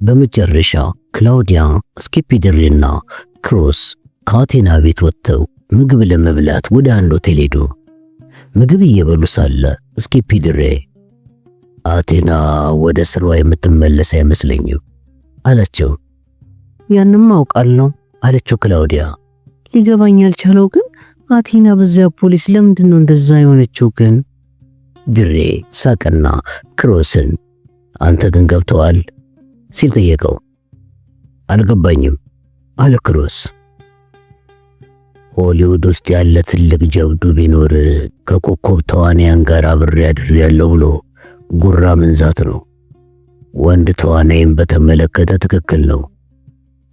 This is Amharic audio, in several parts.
በመጨረሻ ክላውዲያ፣ ስኪፒ ድሬና ክሮስ ከአቴና ቤት ወጥተው ምግብ ለመብላት ወደ አንድ ሆቴል ሄዱ። ምግብ እየበሉ ሳለ ስኪፒ ድሬ አቴና ወደ ስራዋ የምትመለስ አይመስለኝም አላቸው። ያንም አውቃለሁ አለችው ክላውዲያ። ሊገባኝ ያልቻለው ግን አቴና በዚያ ፖሊስ ለምንድን ነው እንደዛ የሆነችው ግን? ድሬ ሳቀና ክሮስን አንተ ግን ገብተዋል ሲል ጠየቀው። አልገባኝም አለ ክሮስ። ሆሊውድ ውስጥ ያለ ትልቅ ጀብዱ ቢኖር ከኮከብ ተዋናያን ጋር አብሬ አድሬያለሁ ብሎ ጉራ መንዛት ነው። ወንድ ተዋናይን በተመለከተ ትክክል ነው።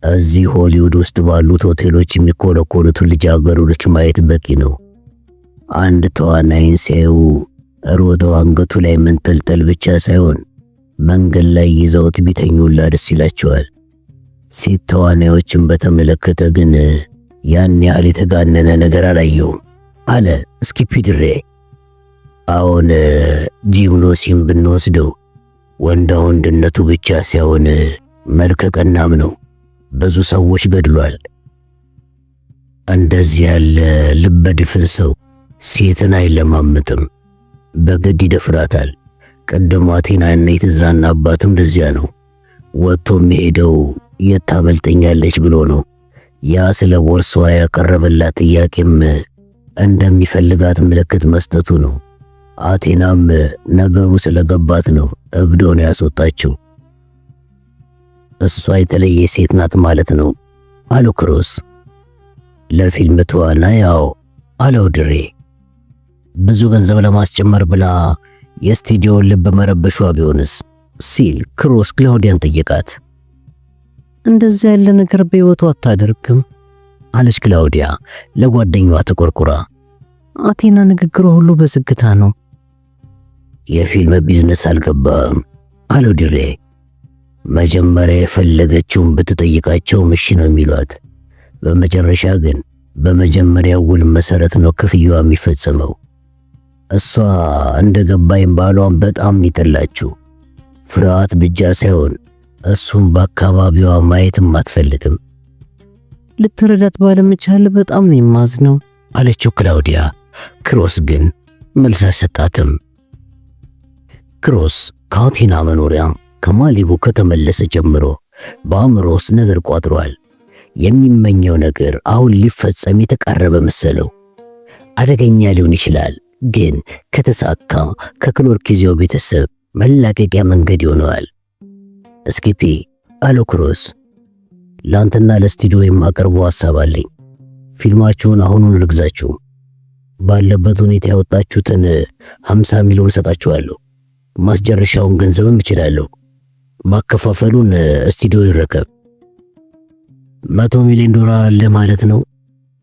እዚህ ሆሊውድ ውስጥ ባሉት ሆቴሎች የሚኮለኮሉትን ልጃገረዶች ማየት በቂ ነው። አንድ ተዋናይን ሲያዩ ሮጠው አንገቱ ላይ መንጠልጠል ብቻ ሳይሆን መንገድ ላይ ይዘውት ቢተኙላ ደስ ይላቸዋል። ሴት ተዋናዮችን በተመለከተ ግን ያን ያህል የተጋነነ ነገር አላየውም አለ ስኪፒ ድሬ። አሁን ጂምኖሲን ብንወስደው ወንዳ ወንድነቱ ብቻ ሳይሆን መልከ ቀናም ነው። ብዙ ሰዎች ገድሏል። እንደዚህ ያለ ልበድፍን ሰው ሴትን አይለማምጥም፣ በግድ ይደፍራታል። ቀደም አቴናና የተዝናናባትም እንደዚያ ነው። ወጥቶ የሚሄደው የት ታመልጠኛለች ብሎ ነው። ያ ስለ ቦርሳዋ ያቀረበላት ጥያቄም እንደሚፈልጋት ምልክት መስጠቱ ነው። አቴናም ነገሩ ስለገባት ነው እብዶን ያስወጣችው። እሷ የተለየ ሴት ናት ማለት ነው አሉ ክሮስ። ለፊልም ተዋናይ ያው አለው ድሬ። ብዙ ገንዘብ ለማስጨመር ብላ የስቱዲዮን ልብ መረበሿ ቢሆንስ ሲል ክሮስ ክላውዲያን ጠየቃት። እንደዚህ ያለ ነገር በህይወቷ አታደርግም አለች ክላውዲያ ለጓደኛዋ ተቆርቁራ። አቴና ንግግሯ ሁሉ በዝግታ ነው። የፊልም ቢዝነስ አልገባም አለው ድሬ። መጀመሪያ የፈለገችውን ብትጠይቃቸው እሺ ነው የሚሏት። በመጨረሻ ግን በመጀመሪያው ውል መሰረት ነው ክፍያዋ የሚፈጸመው። እሷ እንደገባኝ ባሏን በጣም ይጠላችሁ። ፍርሃት ብቻ ሳይሆን እሱም በአካባቢዋ ማየትም አትፈልግም። ልትረዳት ባለመቻል በጣም ነው የማዝነው አለችው ክላውዲያ። ክሮስ ግን መልስ አልሰጣትም። ክሮስ ከአቴና መኖሪያ ከማሊቡ ከተመለሰ ጀምሮ በአእምሮ ውስጥ ነገር ቋጥሯል። የሚመኘው ነገር አሁን ሊፈጸም የተቃረበ መሰለው። አደገኛ ሊሆን ይችላል፣ ግን ከተሳካ ከክሎርኪዚዮ ቤተሰብ መላቀቂያ መንገድ ይሆነዋል። ስኪፒ አለው ክሮስ፣ ላንተና ለስቱዲዮ የማቀርበው ሐሳብ አለኝ። ፊልማችሁን አሁኑን ልግዛችሁ። ባለበት ሁኔታ ያወጣችሁትን 50 ሚሊዮን ሰጣችኋለሁ። ማስጨረሻውን ገንዘብም እችላለሁ። ማከፋፈሉን ስቱዲዮ ይረከብ። $100 ሚሊዮን ለማለት ነው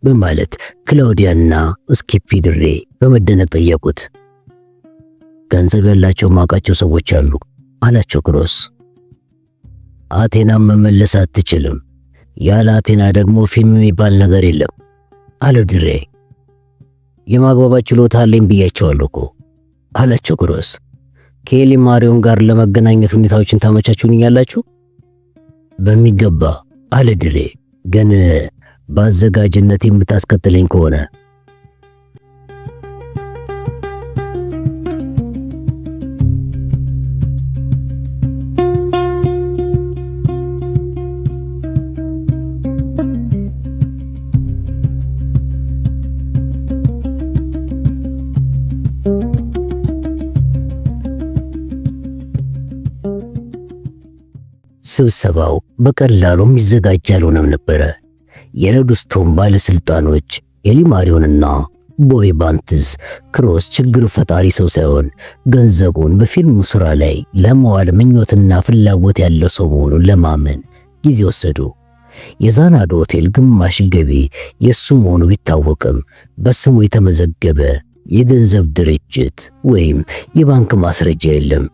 በማለት ክላውዲያና ስኪፒ ድሬ በመደነቅ ጠየቁት። ገንዘብ ያላቸው ማውቃቸው ሰዎች አሉ አላቸው ክሮስ። አቴናም መመለስ አትችልም። ያለ አቴና ደግሞ ፊልም የሚባል ነገር የለም አለው ድሬ። የማግባባት ችሎታ አለኝ ብያቸዋለሁ እኮ አላቸው ክሮስ። ከኤሊ ማሪዮን ጋር ለመገናኘት ሁኔታዎችን ታመቻቹልኛላችሁ? በሚገባ አለ ድሬ። ግን በአዘጋጅነት የምታስከትለኝ ከሆነ ስብሰባው በቀላሉም ይዘጋጅ አልሆነም ነበረ። የሬድስቶን ባለስልጣኖች ኤሊ ማሪዮንና ቦቢ ባንትስ ክሮስ ችግር ፈጣሪ ሰው ሳይሆን ገንዘቡን በፊልሙ ስራ ላይ ለማዋል ምኞትና ፍላጎት ያለው ሰው መሆኑን ለማመን ጊዜ ወሰዱ። የዛናዶ ሆቴል ግማሽ ገቢ የሱ መሆኑ ቢታወቅም በስሙ የተመዘገበ የገንዘብ ድርጅት ወይም የባንክ ማስረጃ የለም።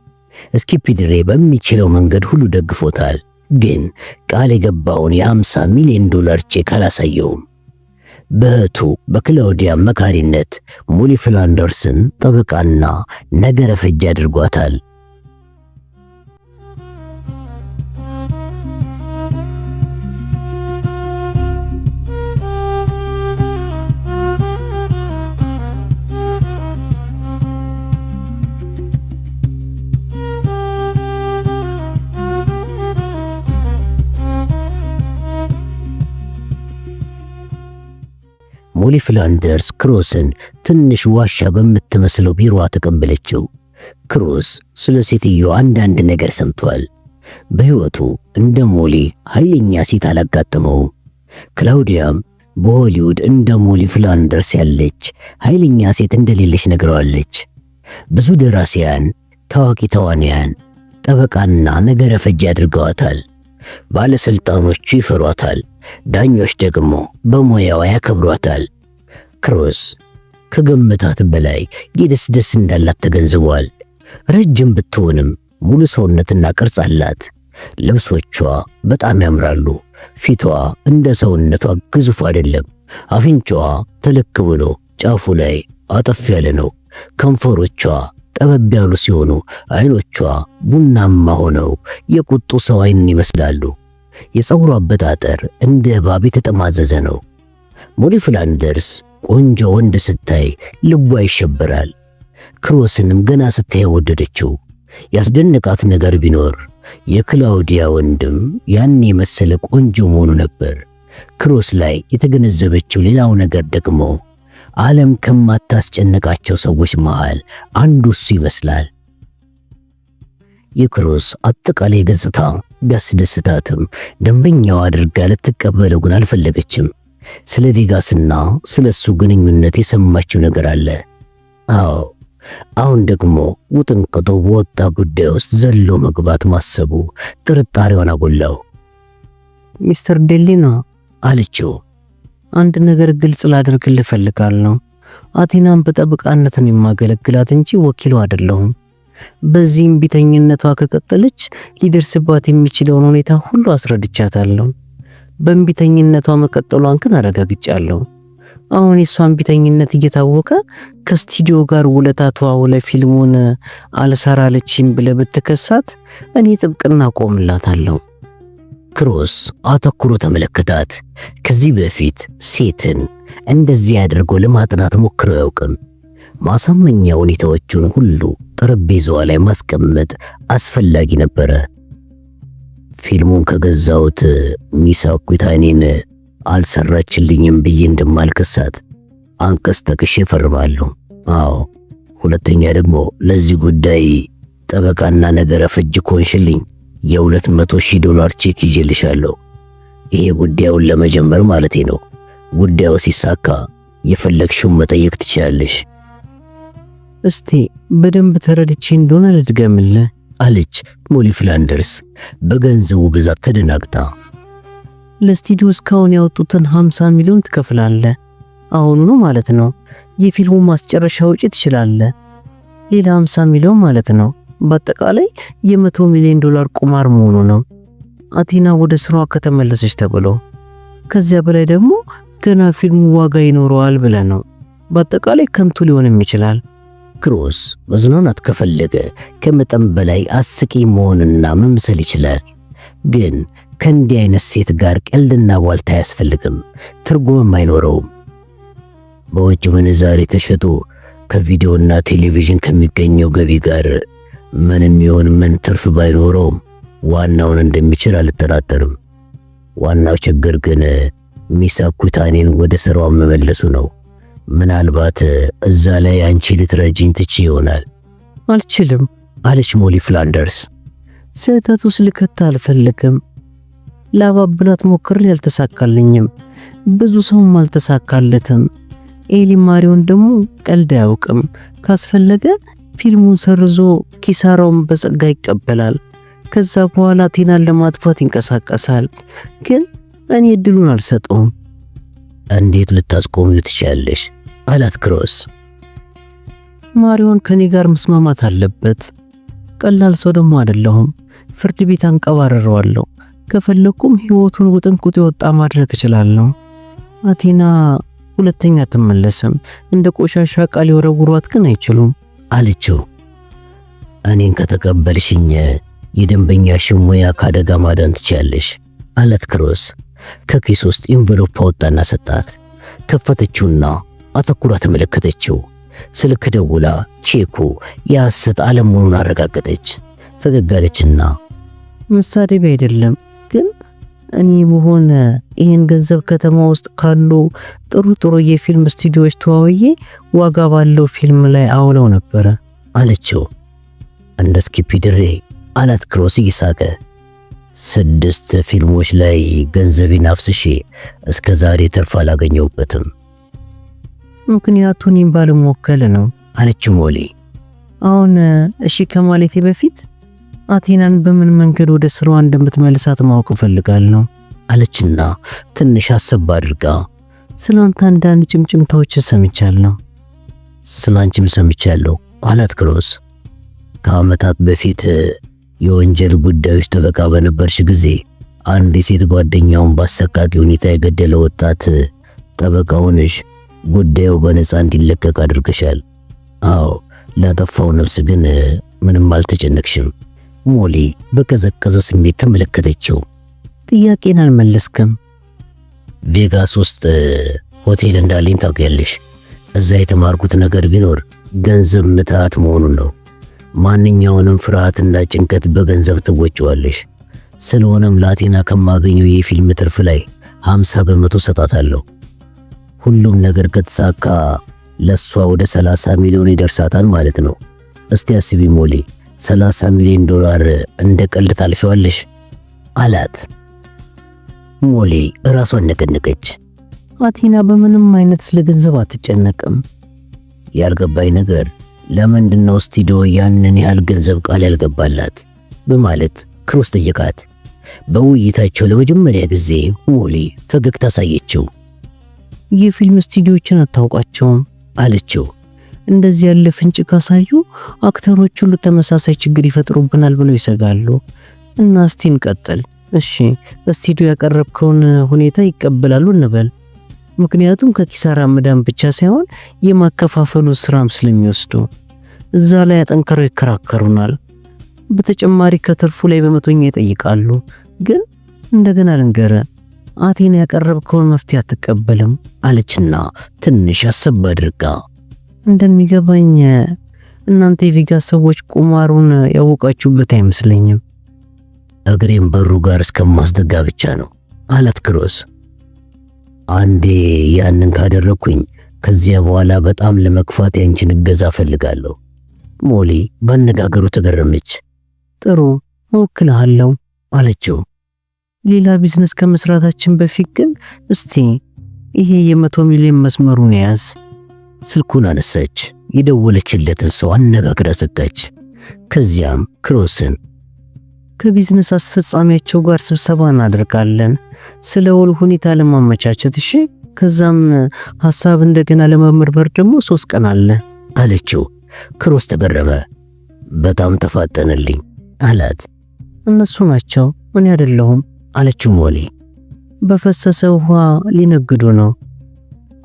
ስኪፒ ድሬ በሚችለው መንገድ ሁሉ ደግፎታል፣ ግን ቃል የገባውን የ50 ሚሊዮን ቼክ አላሳየውም። በእህቱ በክላውዲያ መካሪነት ሙሊ ፍላንደርስን ጠበቃና ነገረ ፈጅ አድርጓታል። ሞሊ ፍላንደርስ ክሮስን ትንሽ ዋሻ በምትመስለው ቢሮዋ ተቀበለችው። ክሮስ ስለ ሴትየው አንዳንድ ነገር ሰምቷል። በሕይወቱ እንደ ሞሊ ኃይለኛ ሴት አላጋጠመውም። ክላውዲያም በሆሊውድ እንደ ሞሊ ፍላንደርስ ያለች ኃይለኛ ሴት እንደሌለች ነግረዋለች። ብዙ ደራሲያን፣ ታዋቂ ተዋንያን፣ ጠበቃና ነገረ ፈጅ አድርገዋታል። ባለስልጣኖቹ ይፈሯታል፣ ዳኞች ደግሞ በሙያዋ ያከብሯታል። ክሮስ ከገመታት በላይ የደስደስ እንዳላት ተገንዝቧል። ረጅም ብትሆንም ሙሉ ሰውነትና ቅርጽ አላት። ልብሶቿ በጣም ያምራሉ። ፊቷ እንደ ሰውነቷ ግዙፍ አይደለም። አፍንጫዋ ተለክ ብሎ ጫፉ ላይ አጠፍ ያለ ነው። ከንፈሮቿ ጠበብ ያሉ ሲሆኑ አይኖቿ ቡናማ ሆነው የቁጡ ሰው አይን ይመስላሉ። የፀጉሯ አበጣጠር እንደ እባብ የተጠማዘዘ ነው። ሞሊ ፍላንደርስ ቆንጆ ወንድ ስታይ ልቧ ይሸበራል። ክሮስንም ገና ስታይ ወደደችው። ያስደነቃት ነገር ቢኖር የክላውዲያ ወንድም ያን የመሰለ ቆንጆ መሆኑ ነበር። ክሮስ ላይ የተገነዘበችው ሌላው ነገር ደግሞ ዓለም ከማታስጨንቃቸው ሰዎች መሃል አንዱ እሱ ይመስላል። የክሮስ አጠቃላይ ገጽታ ቢያስደስታትም ደንበኛው አድርጋ ልትቀበለው ግን አልፈለገችም። ስለ ቬጋስና ስለሱ ግንኙነት የሰማችው ነገር አለ። አዎ፣ አሁን ደግሞ ውጥንቅጡ በወጣ ጉዳይ ውስጥ ዘሎ መግባት ማሰቡ ጥርጣሬዋን አጎላው። ሚስተር ዴሊና አለችው፣ አንድ ነገር ግልጽ ላደርግልህ እፈልጋለሁ። አቴናን በጠበቃነት ነው የማገለግላት እንጂ ወኪሉ አይደለሁም። በዚህም ቢተኝነቷ ከቀጠለች ሊደርስባት የሚችለውን ሁኔታ ሁሉ አስረድቻታለሁ። በእንቢተኝነቷ መቀጠሏን ግን አረጋግጫለሁ። አሁን የሷን ቢተኝነት እየታወቀ ከስቱዲዮ ጋር ውለታ ተዋውለ ፊልሙን አልሰራለችም ብለህ ብትከሳት እኔ ጥብቅና ቆምላታለሁ። ክሮስ አተኩሮ ተመለከታት። ከዚህ በፊት ሴትን እንደዚህ አድርጎ ለማጥናት ሞክሮ ያውቅም። ማሳመኛ ሁኔታዎቹን ሁሉ ጠረጴዛዋ ላይ ማስቀመጥ አስፈላጊ ነበረ። ፊልሙን ከገዛሁት ሚስ አኩታኔን አልሰራችልኝም ብዬ እንደማልከሳት አንቀጽ ጠቅሼ ፈርማለሁ። አዎ፣ ሁለተኛ ደግሞ ለዚህ ጉዳይ ጠበቃና ነገረ ፈጅ ኮንሽልኝ $200,000 ቼክ ይዤልሻለሁ። ይሄ ጉዳዩን ለመጀመር ማለቴ ነው። ጉዳዩ ሲሳካ የፈለግሽውን መጠየቅ ትችላለሽ። እስቲ በደንብ ተረድቼ እንደሆነ ልድገምልህ አለች ሞሊ ፍላንደርስ በገንዘቡ ብዛት ተደናግጣ። ለስቱዲዮ እስካሁን ያወጡትን 50 ሚሊዮን ትከፍላለህ። አሁኑኑ ማለት ነው። የፊልሙ ማስጨረሻ ወጪ ትችላለህ። ሌላ 50 ሚሊዮን ማለት ነው። በአጠቃላይ $100 ሚሊዮን ቁማር መሆኑ ነው። አቴና ወደ ስራዋ ከተመለሰች ተብሎ ከዚያ በላይ ደግሞ ገና ፊልሙ ዋጋ ይኖረዋል ብለህ ነው። በአጠቃላይ ከንቱ ሊሆንም ይችላል። ክሮስ መዝናናት ከፈለገ ከመጠን በላይ አስቂ መሆንና መምሰል ይችላል። ግን ከእንዲህ አይነት ሴት ጋር ቀልድና ዋልታ አያስፈልግም፣ ትርጉምም አይኖረውም። በውጭ ምንዛሬ ተሸጦ ከቪዲዮና ቴሌቪዥን ከሚገኘው ገቢ ጋር ምንም ይሁን ምን ትርፍ ባይኖረውም ዋናውን እንደሚችል አልጠራጠርም። ዋናው ችግር ግን ሚስ አኩታኔን ወደ ስራው መመለሱ ነው። ምናልባት እዛ ላይ አንቺ ልትረጂኝ ትቺ ይሆናል። አልችልም አለች ሞሊ ፍላንደርስ። ስህተት ውስጥ ልከታ አልፈልግም። ላባብላት ሞክሬ አልተሳካልኝም። ብዙ ሰውም አልተሳካለትም። ኤሊ ማሪዮን ደግሞ ቀልድ አያውቅም። ካስፈለገ ፊልሙን ሰርዞ ኪሳራውን በጸጋ ይቀበላል። ከዛ በኋላ አቴናን ለማጥፋት ይንቀሳቀሳል። ግን እኔ እድሉን አልሰጠውም። እንዴት ልታስቆሚው ትችያለሽ? አላት ክሮስ። ማሪዮን ከኔ ጋር መስማማት አለበት። ቀላል ሰው ደግሞ አይደለሁም። ፍርድ ቤት አንቀባረረዋለሁ። ከፈለኩም ህይወቱን ውጥንቁጥ የወጣ ማድረግ እችላለሁ። አቴና ሁለተኛ አትመለስም። እንደ ቆሻሻ ቃል የወረውሯት ግን አይችሉም አለችው። እኔን ከተቀበልሽኝ የደንበኛሽን ሙያ ካደጋ ማዳን ትችያለሽ አላት ክሮስ። ከኪስ ውስጥ ኢንቨሎፕ አወጣና ሰጣት። ከፈተችውና አተኩራ ተመለከተችው። ስልክ ደውላ ቼኩ የሐሰት አለመሆኑን አረጋገጠች። ፈገግ አለችና መሳደቢያ አይደለም ግን እኔ በሆነ ይህን ገንዘብ ከተማ ውስጥ ካሉ ጥሩ የፊልም ስቱዲዮዎች ተዋውዬ ዋጋ ባለው ፊልም ላይ አውለው ነበረ አለችው። እንደ ስኪፒድሬ አላት ክሮስ እየሳቀ። 6 ፊልሞች ላይ ገንዘቤን አፍስሼ እስከ ዛሬ ትርፍ አላገኘሁበትም። ምክንያቱ እኔን ባለመወከል ነው አለችው ሞሊ። አሁን እሺ ከማለቴ በፊት አቴናን በምን መንገድ ወደ ስራዋ እንደምትመልሳት ማወቅ እፈልጋለሁ አለችና ትንሽ አሰብ አድርጋ ስላንተ አንዳንድ ጭምጭምታዎችን ሰምቻለሁ። ስላንቺም ሰምቻለሁ አላት ክሮስ። ከዓመታት በፊት የወንጀል ጉዳዮች ጠበቃ በነበርሽ ጊዜ አንድ የሴት ጓደኛውን በአሰቃቂ ሁኔታ የገደለ ወጣት ጠበቃ ሆነሽ ጉዳዩ በነፃ እንዲለቀቅ አድርገሻል። አዎ፣ ላጠፋው ነፍስ ግን ምንም አልተጨነቅሽም። ሞሊ በቀዘቀዘ ስሜት ተመለከተችው። ጥያቄን አልመለስክም። ቬጋስ ውስጥ ሆቴል እንዳለኝ ታውቂያለሽ። እዛ የተማርኩት ነገር ቢኖር ገንዘብ ምትሃት መሆኑን ነው። ማንኛውንም ፍርሃትና ጭንቀት በገንዘብ ትወጪዋለሽ። ስለሆነም ላቴና ከማገኘው የፊልም ትርፍ ላይ 50% ሰጣታለሁ። ሁሉም ነገር ከተሳካ ለሷ ወደ 30 ሚሊዮን ይደርሳታል ማለት ነው። እስቲ አስቢ ሞሊ፣ 30 ሚሊዮን ዶላር እንደ ቀልድ ታልፊዋለሽ አላት። ሞሊ ራሷን ነቀነቀች። አቴና በምንም አይነት ስለ ገንዘብ አትጨነቅም። ያልገባኝ ነገር ለምንድነው ስቱዲዮ ያንን ያህል ገንዘብ ቃል ያልገባላት በማለት ክሮስ ጠየቃት። በውይይታቸው ለመጀመሪያ ጊዜ ሞሊ ፈገግታ አሳየችው። የፊልም ስቱዲዮችን አታውቃቸውም አለችው። እንደዚህ ያለ ፍንጭ ካሳዩ አክተሮች ሁሉ ተመሳሳይ ችግር ይፈጥሩብናል ብለው ይሰጋሉ። እና እስቲ እንቀጥል። እሺ በስቱዲዮ ያቀረብከውን ሁኔታ ይቀበላሉ እንበል። ምክንያቱም ከኪሳራ መዳን ብቻ ሳይሆን የማከፋፈሉ ስራም ስለሚወስዱ እዛ ላይ አጠንክረው ይከራከሩናል። በተጨማሪ ከትርፉ ላይ በመቶኛ ይጠይቃሉ። ግን እንደገና ልንገረ አቴና ያቀረብከውን መፍትሄ አትቀበልም አለችና ትንሽ አሰብ አድርጋ እንደሚገባኝ እናንተ የቬጋስ ሰዎች ቁማሩን ያወቃችሁበት አይመስለኝም። እግሬን በሩ ጋር እስከማስደጋ ብቻ ነው አላት ክሮስ። አንዴ ያንን ካደረኩኝ ከዚያ በኋላ በጣም ለመክፋት ያንቺን እገዛ ፈልጋለሁ። ሞሊ ባነጋገሩ ተገረመች። ጥሩ እወክልሃለሁ አለችው። ሌላ ቢዝነስ ከመስራታችን በፊት ግን እስቲ ይሄ የ100 ሚሊዮን መስመሩን ያዝ። ስልኩን አነሳች። የደወለችለትን ሰው አነጋግራ ዘጋች። ከዚያም ክሮስን ከቢዝነስ አስፈጻሚያቸው ጋር ስብሰባ እናደርጋለን ስለ ውል ሁኔታ ለማመቻቸት እሺ። ከዛም ሐሳብ እንደገና ለመመርመር ደግሞ 3 ቀን አለ አለችው። ክሮስ ተገረመ። በጣም ተፋጠነልኝ አላት። እነሱ ናቸው እኔ አይደለሁም አለችው ሞሊ። በፈሰሰ ውሃ ሊነግዱ ነው።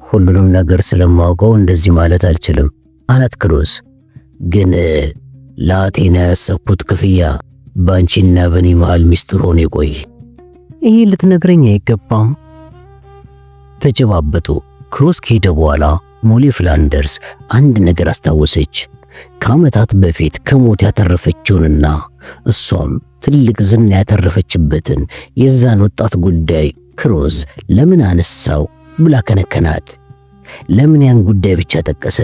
ሁሉንም ነገር ስለማውቀው እንደዚህ ማለት አልችልም አላት ክሮስ። ግን ለአቴና ያሰብኩት ክፍያ ባንቺና በኔ መሃል ሚስጥር ሆኖ ይቆይ። ይሄ ልትነግረኝ አይገባም። ተጨባበጡ። ክሮስ ከሄደ በኋላ ሞሊ ፍላንደርስ አንድ ነገር አስታወሰች። ከዓመታት በፊት ከሞት ያተረፈችውንና እሷም ትልቅ ዝና ያተረፈችበትን የዛን ወጣት ጉዳይ ክሮስ ለምን አነሳው ብላ ከነከናት። ለምን ያን ጉዳይ ብቻ ጠቀሰ?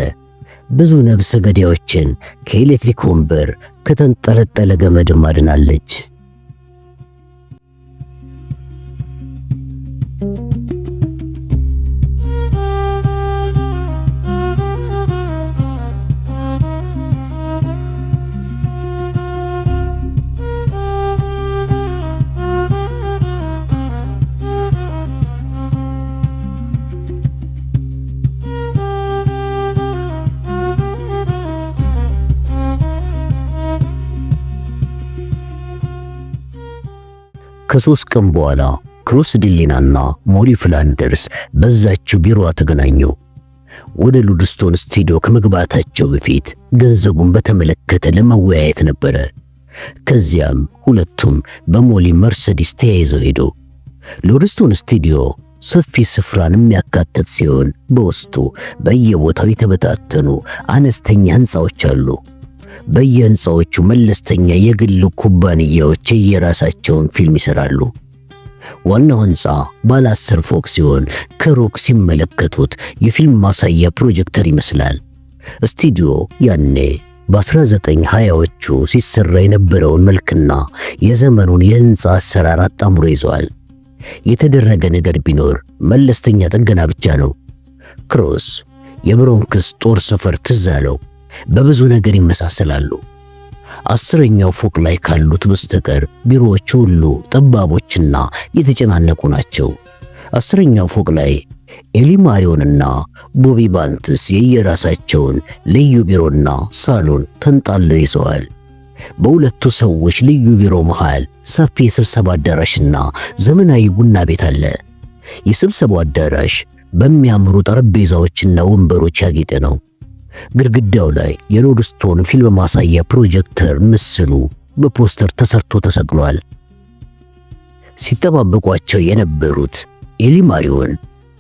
ብዙ ነብሰ ገዳዮችን ከኤሌክትሪክ ወንበር ከተንጠለጠለ ገመድ ማድናለች። ከ3 ቀን በኋላ ክሮስ ዲሊናና ሞሊ ፍላንደርስ በዛችው ቢሮዋ ተገናኙ። ወደ ሉድስቶን ስቱዲዮ ከመግባታቸው በፊት ገንዘቡን በተመለከተ ለመወያየት ነበረ። ከዚያም ሁለቱም በሞሊ መርሴዲስ ተያይዘው ሄዱ። ሉድስቶን ስቱዲዮ ሰፊ ስፍራን የሚያካትት ሲሆን በውስጡ በየቦታው የተበታተኑ አነስተኛ ህንፃዎች አሉ። በየህንፃዎቹ መለስተኛ የግል ኩባንያዎች የራሳቸውን ፊልም ይሰራሉ። ዋናው ሕንፃ ባለ 10 ፎቅ ሲሆን ከሩቅ ሲመለከቱት የፊልም ማሳያ ፕሮጀክተር ይመስላል። ስቱዲዮ ያኔ በ1920ዎቹ ሲሰራ የነበረውን መልክና የዘመኑን የሕንፃ አሰራር አጣምሮ ይዟል። የተደረገ ነገር ቢኖር መለስተኛ ጥገና ብቻ ነው። ክሮስ የብሮንክስ ጦር ሰፈር ትዝ አለው። በብዙ ነገር ይመሳሰላሉ። 10ኛው ፎቅ ላይ ካሉት በስተቀር ቢሮዎቹ ሁሉ ጠባቦችና የተጨናነቁ ናቸው። 10ኛው ፎቅ ላይ ኤሊ ማሪዮንና ቦቢ ባንትስ የየራሳቸውን ልዩ ቢሮና ሳሎን ተንጣለው ይዘዋል። በሁለቱ ሰዎች ልዩ ቢሮ መሃል ሰፊ የስብሰባ አዳራሽና ዘመናዊ ቡና ቤት አለ። የስብሰባው አዳራሽ በሚያምሩ ጠረጴዛዎችና ወንበሮች ያጌጠ ነው። ግድግዳው ላይ የሮድስቶን ፊልም ማሳያ ፕሮጀክተር ምስሉ በፖስተር ተሰርቶ ተሰቅሏል። ሲጠባበቋቸው የነበሩት ኤሊ ማሪዮን፣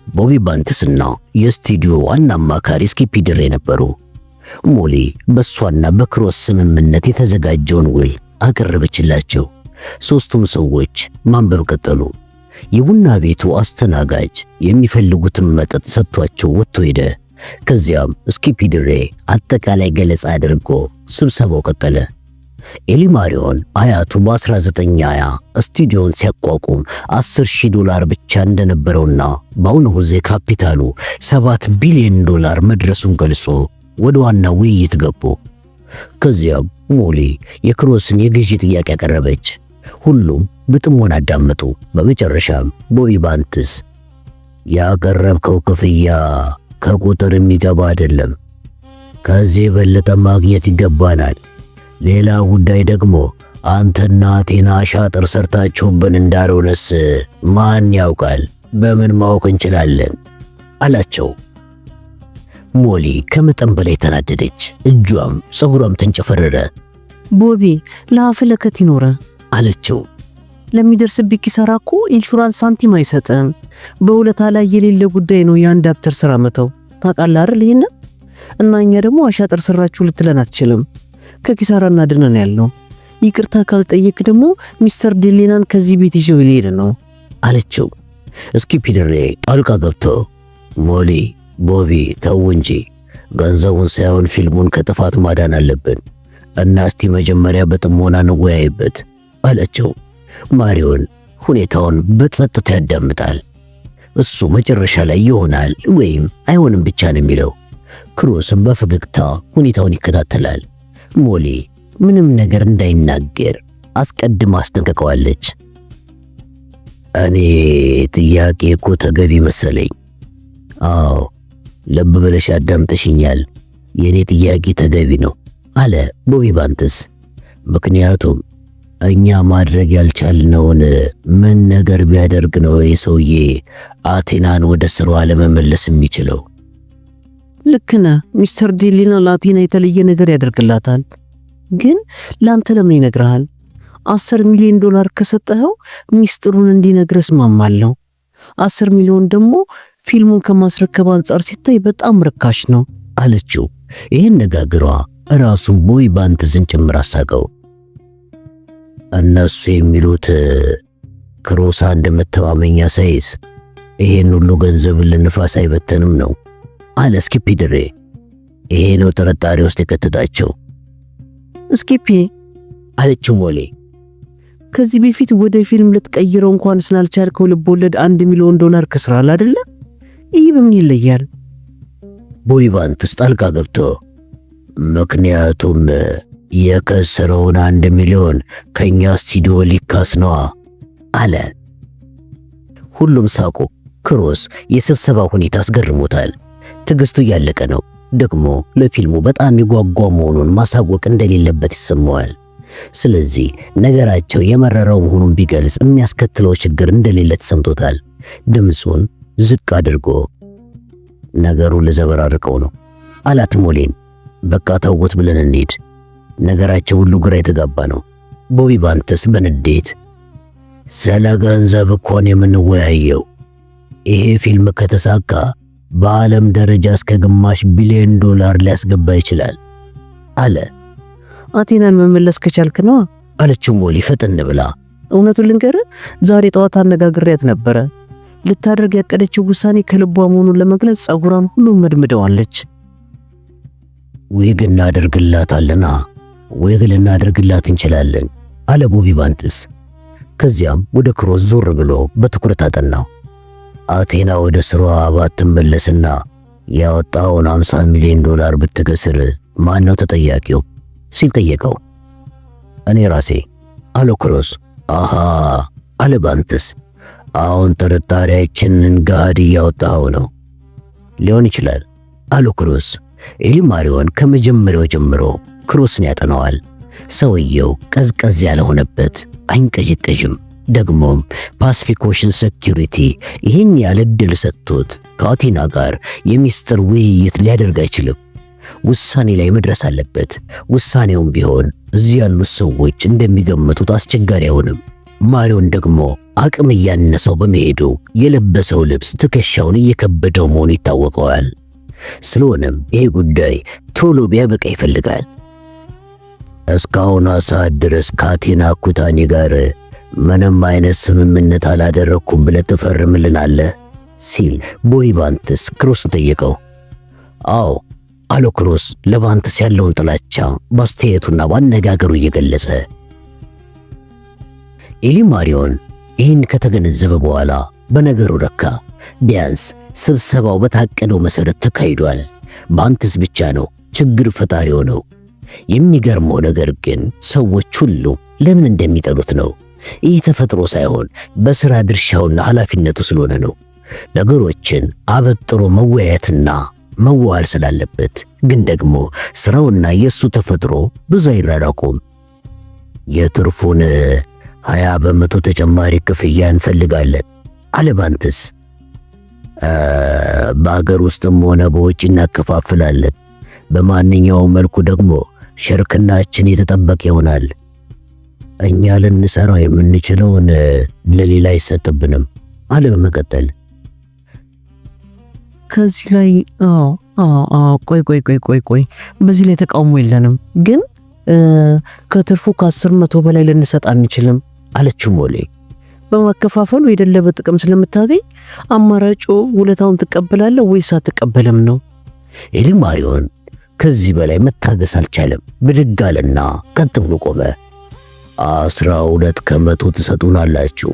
ቦቢ ባንትስና የስቱዲዮ ዋና አማካሪ ስኪፒ ድሬ ነበሩ። ሞሊ በሷና በክሮስ ስምምነት የተዘጋጀውን ውል አቀረበችላቸው። ሦስቱም ሰዎች ማንበብ ቀጠሉ። የቡና ቤቱ አስተናጋጅ የሚፈልጉትን መጠጥ ሰጥቷቸው ወጥቶ ሄደ። ከዚያም ስኪፒ ድሬ አጠቃላይ ገለጻ አድርጎ ስብሰባው ቀጠለ። ኤሊ ማሪዮን አያቱ በ1920 ስቱዲዮን ሲያቋቁም $10,000 ብቻ እንደነበረውና በአሁኑ ጊዜ ካፒታሉ $7 ቢሊዮን መድረሱን ገልጾ ወደ ዋና ውይይት ገቡ። ከዚያም ሞሊ የክሮስን የግዢ ጥያቄ አቀረበች። ሁሉም በጥሞና አዳመጡ። በመጨረሻም ቦቢ ባንትስ ያቀረብከው ክፍያ ከቁጥር የሚገባ አይደለም፣ ከዚህ የበለጠ ማግኘት ይገባናል። ሌላ ጉዳይ ደግሞ አንተና አቴና ሻጥር ሰርታችሁብን እንዳልሆነስ ማን ያውቃል? በምን ማወቅ እንችላለን? አላቸው። ሞሊ ከመጠን በላይ ተናደደች። እጇም ፀጉሯም ተንጨፈረረ። ቦቢ ለአፍ ለከት ይኖረ አለችው። ለሚደርስብህ ኪሳራ እኮ ኢንሹራንስ ሳንቲም አይሰጥም። በውለታ ላይ የሌለ ጉዳይ ነው የአንድ አክተር ስራ መተው። ታውቃለህ አይደል? ይሄን እና እኛ ደግሞ አሻጥር ሰራችሁ ልትለን አትችልም። ከኪሳራ እናድነን ያልነው። ይቅርታ ካልጠየቅ ደግሞ ሚስተር ዴሊናን ከዚህ ቤት ይዤው ሊሄድ ነው አለችው። ስኪፒ ድሬ ጣልቃ ገብቶ ሞሊ፣ ቦቢ ተው እንጂ ገንዘቡን ሳይሆን ፊልሙን ከጥፋት ማዳን አለብን እና እስቲ መጀመሪያ በጥሞና እንወያይበት አለችው። ማሪዮን ሁኔታውን በጸጥታ ያዳምጣል። እሱ መጨረሻ ላይ ይሆናል ወይም አይሆንም ብቻ ነው የሚለው። ክሮስም በፈገግታ ሁኔታውን ይከታተላል። ሞሊ ምንም ነገር እንዳይናገር አስቀድማ አስጠንቅቀዋለች። እኔ ጥያቄ እኮ ተገቢ መሰለኝ። አዎ ልብ ብለሽ አዳምጠሽኛል። የኔ ጥያቄ ተገቢ ነው አለ ቦቢ ባንትስ። ምክንያቱም እኛ ማድረግ ያልቻልነውን ምን ነገር ቢያደርግ ነው የሰውዬ አቴናን ወደ ስራዋ ለመመለስ የሚችለው? ልክ ነህ። ሚስተር ዴሊና ለአቴና የተለየ ነገር ያደርግላታል። ግን ላንተ ለምን ይነግርሃል? $10 ሚሊዮን ከሰጠኸው ሚስጥሩን እንዲነግርህ እስማማለሁ። 10 ሚሊዮን ደግሞ ፊልሙን ከማስረከብ አንጻር ሲታይ በጣም ርካሽ ነው አለችው። ይህን ነጋግሯ ራሱን ቦቢ ባንትስን ጭምር አሳቀው። እነሱ የሚሉት ክሮስ አንድ መተማመኛ ሳይዝ ይሄን ሁሉ ገንዘብ ለንፋስ አይበተንም ነው አለ ስኪፒ ድሬ። ይሄ ነው ጥርጣሬ ውስጥ የከተታቸው። ስኪፒ አለችው ሞሊ። ከዚህ በፊት ወደ ፊልም ልትቀይረው እንኳን ስላልቻልከው ልቦለድ $1 ሚሊዮን ከስራል አይደለ? ይህ በምን ይለያል? ቦቢ ባንትስ ጣልቃ ገብቶ ምክንያቱም የከሰረውን 1 ሚሊዮን ከኛ ስቱዲዮ ሊካስ ነዋ አለ። ሁሉም ሳቁ። ክሮስ የስብሰባ ሁኔታ አስገርሞታል። ትዕግስቱ እያለቀ ነው። ደግሞ ለፊልሙ በጣም ይጓጓ መሆኑን ማሳወቅ እንደሌለበት ይሰማዋል። ስለዚህ ነገራቸው የመረረው መሆኑን ቢገልጽ የሚያስከትለው ችግር እንደሌለ ተሰምቶታል። ድምፁን ዝቅ አድርጎ ነገሩ ለዘበራርቀው ነው አላት ሞሊን። በቃ ተውት ብለን እንሂድ። ነገራቸው ሁሉ ግራ የተጋባ ነው። ቦቢ ባንትስ በንዴት ስለ ገንዘብ እኮ ነው የምንወያየው። ይሄ ፊልም ከተሳካ በዓለም ደረጃ እስከ $500 ሚሊዮን ሊያስገባ ይችላል አለ። አቴናን መመለስ ከቻልክ ነው አለችው ሞሊ ፈጠን ብላ። እውነቱን ልንገርህ፣ ዛሬ ጠዋት አነጋግሬያት ነበረ። ልታደርግ ያቀደችው ውሳኔ ከልቧ መሆኑን ለመግለጽ ጸጉሯን ሁሉ መድምደዋለች። ዊግ እናደርግላታለና ዊግ ልናደርግላት እንችላለን አለ ቦቢ ባንትስ። ከዚያም ወደ ክሮስ ዞር ብሎ በትኩረት አጠናው። አቴና ወደ ስራዋ ባትመለስና ያወጣውን 50 ሚሊዮን ዶላር ብትከስር ማን ነው ተጠያቂው ሲል ጠየቀው። እኔ ራሴ አለ ክሮስ። አሃ አለ ባንትስ። አሁን ጥርጣሬያችንን ጋድ እያወጣው ነው። ሊሆን ይችላል አለ ክሮስ። ኤሊማሪዮን ከመጀመሪያው ጀምሮ ክሮስን ያጠናዋል። ሰውየው ቀዝቀዝ ያለ ሆነበት፣ አይንቀዥቀዥም። ደግሞም ፓሲፊክ ኦሽን ሴኩሪቲ ይህን ያለ ዕድል ሰጥቶት ከአቴና ጋር የሚስጥር ውይይት ሊያደርግ አይችልም። ውሳኔ ላይ መድረስ አለበት። ውሳኔውም ቢሆን እዚህ ያሉት ሰዎች እንደሚገምቱት አስቸጋሪ አይሆንም። ማሪዮን ደግሞ አቅም እያነሰው በመሄዱ የለበሰው ልብስ ትከሻውን እየከበደው መሆኑ ይታወቀዋል። ስለሆነም ይሄ ጉዳይ ቶሎ ቢያበቃ ይፈልጋል። እስካሁን ሰዓት ድረስ ከአቴና ኩታኒ ጋር ምንም አይነት ስምምነት አላደረኩም ብለህ ትፈርምልናለህ ሲል ቦቢ ባንትስ ክሮስ ጠየቀው። አዎ አለ ክሮስ ለባንትስ ያለውን ጥላቻ በአስተያየቱና ባነጋገሩ እየገለጸ። ኤሊማሪዮን ይህን ከተገነዘበ በኋላ በነገሩ ረካ። ቢያንስ ስብሰባው በታቀደው መሰረት ተካሂዷል። ባንትስ ብቻ ነው ችግር ፈጣሪው ነው። የሚገርመው ነገር ግን ሰዎች ሁሉ ለምን እንደሚጠሉት ነው። ይህ ተፈጥሮ ሳይሆን በሥራ ድርሻውና ኃላፊነቱ ስለሆነ ነው። ነገሮችን አበጥሮ መወያየትና መዋል ስላለበት። ግን ደግሞ ሥራውና የሱ ተፈጥሮ ብዙ አይራራቁም። የትርፉን 20% ተጨማሪ ክፍያ እንፈልጋለን አለ ባንትስ። በአገር ውስጥም ሆነ በውጭ እናከፋፍላለን። በማንኛውም መልኩ ደግሞ ሽርክናችን የተጠበቀ ይሆናል። እኛ ልንሰራው የምንችለውን ለሌላ አይሰጥብንም አለ በመቀጠል። ከዚህ ላይ ቆይ በዚህ ላይ ተቃውሞ የለንም፣ ግን ከትርፉ ከ10% በላይ ልንሰጥ አንችልም አለችው ሞሌ። በማከፋፈሉ የደለበ ጥቅም ስለምታገኝ አማራጩ ውለታውን ትቀበላለህ ወይስ አትቀበልም ነው። ኤሊማሪዮን ከዚህ በላይ መታገስ አልቻለም። ብድግ አለና ቀጥ ብሎ ቆመ። 12% ትሰጡናላችሁ፣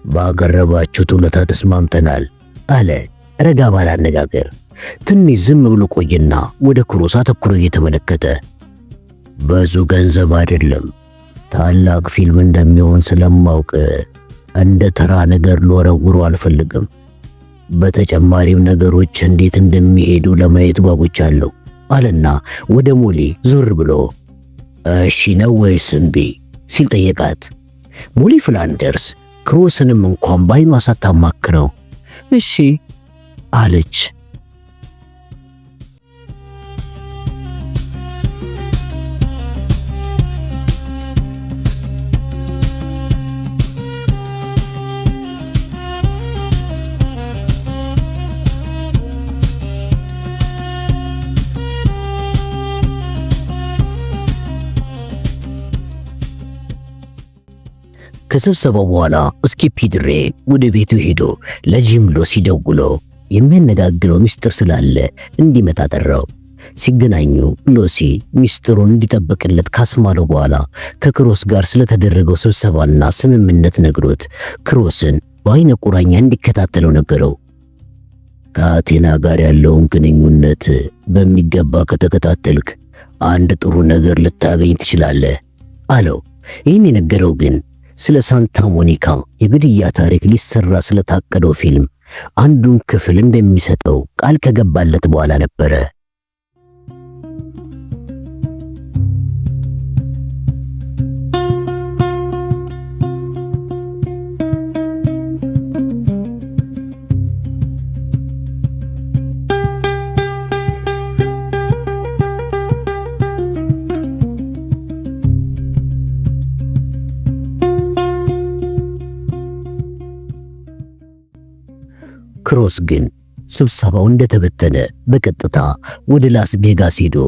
ባቀረባችሁት ውለታ ተስማምተናል አለ ረጋ ባለ አነጋገር። ትንሽ ዝም ብሎ ቆየና ወደ ክሮስ አተኩሮ እየተመለከተ ብዙ ገንዘብ አይደለም፣ ታላቅ ፊልም እንደሚሆን ስለማውቅ እንደ ተራ ነገር ልወረውሮ አልፈልግም። በተጨማሪም ነገሮች እንዴት እንደሚሄዱ ለማየት ጓጉቻለሁ አለና ወደ ሞሊ ዞር ብሎ እሺ ነው ወይስ እምቢ ሲል ጠየቃት። ሞሊ ፍላንደርስ ክሮስንም እንኳን ባይኗ ሳታማክረው እሺ አለች። ከስብሰባው በኋላ ስኪፒ ድሬ ወደ ቤቱ ሄዶ ለጂም ሎሲ ደውሎ የሚያነጋግረው ሚስጥር ስላለ እንዲመጣ ጠራው። ሲገናኙ ሎሲ ሚስጥሩን እንዲጠብቅለት ካስማለው በኋላ ከክሮስ ጋር ስለተደረገው ስብሰባና ስምምነት ነግሮት ክሮስን በአይነ ቁራኛ እንዲከታተለው ነገረው። ከአቴና ጋር ያለውን ግንኙነት በሚገባ ከተከታተልክ አንድ ጥሩ ነገር ልታገኝ ትችላለህ አለው። ይህን የነገረው ግን ስለ ሳንታ ሞኒካ የግድያ ታሪክ ሊሰራ ስለታቀደው ፊልም አንዱን ክፍል እንደሚሰጠው ቃል ከገባለት በኋላ ነበረ። ክሮስ ግን ስብሰባው እንደተበተነ በቀጥታ ወደ ላስ ቬጋስ ሄዶ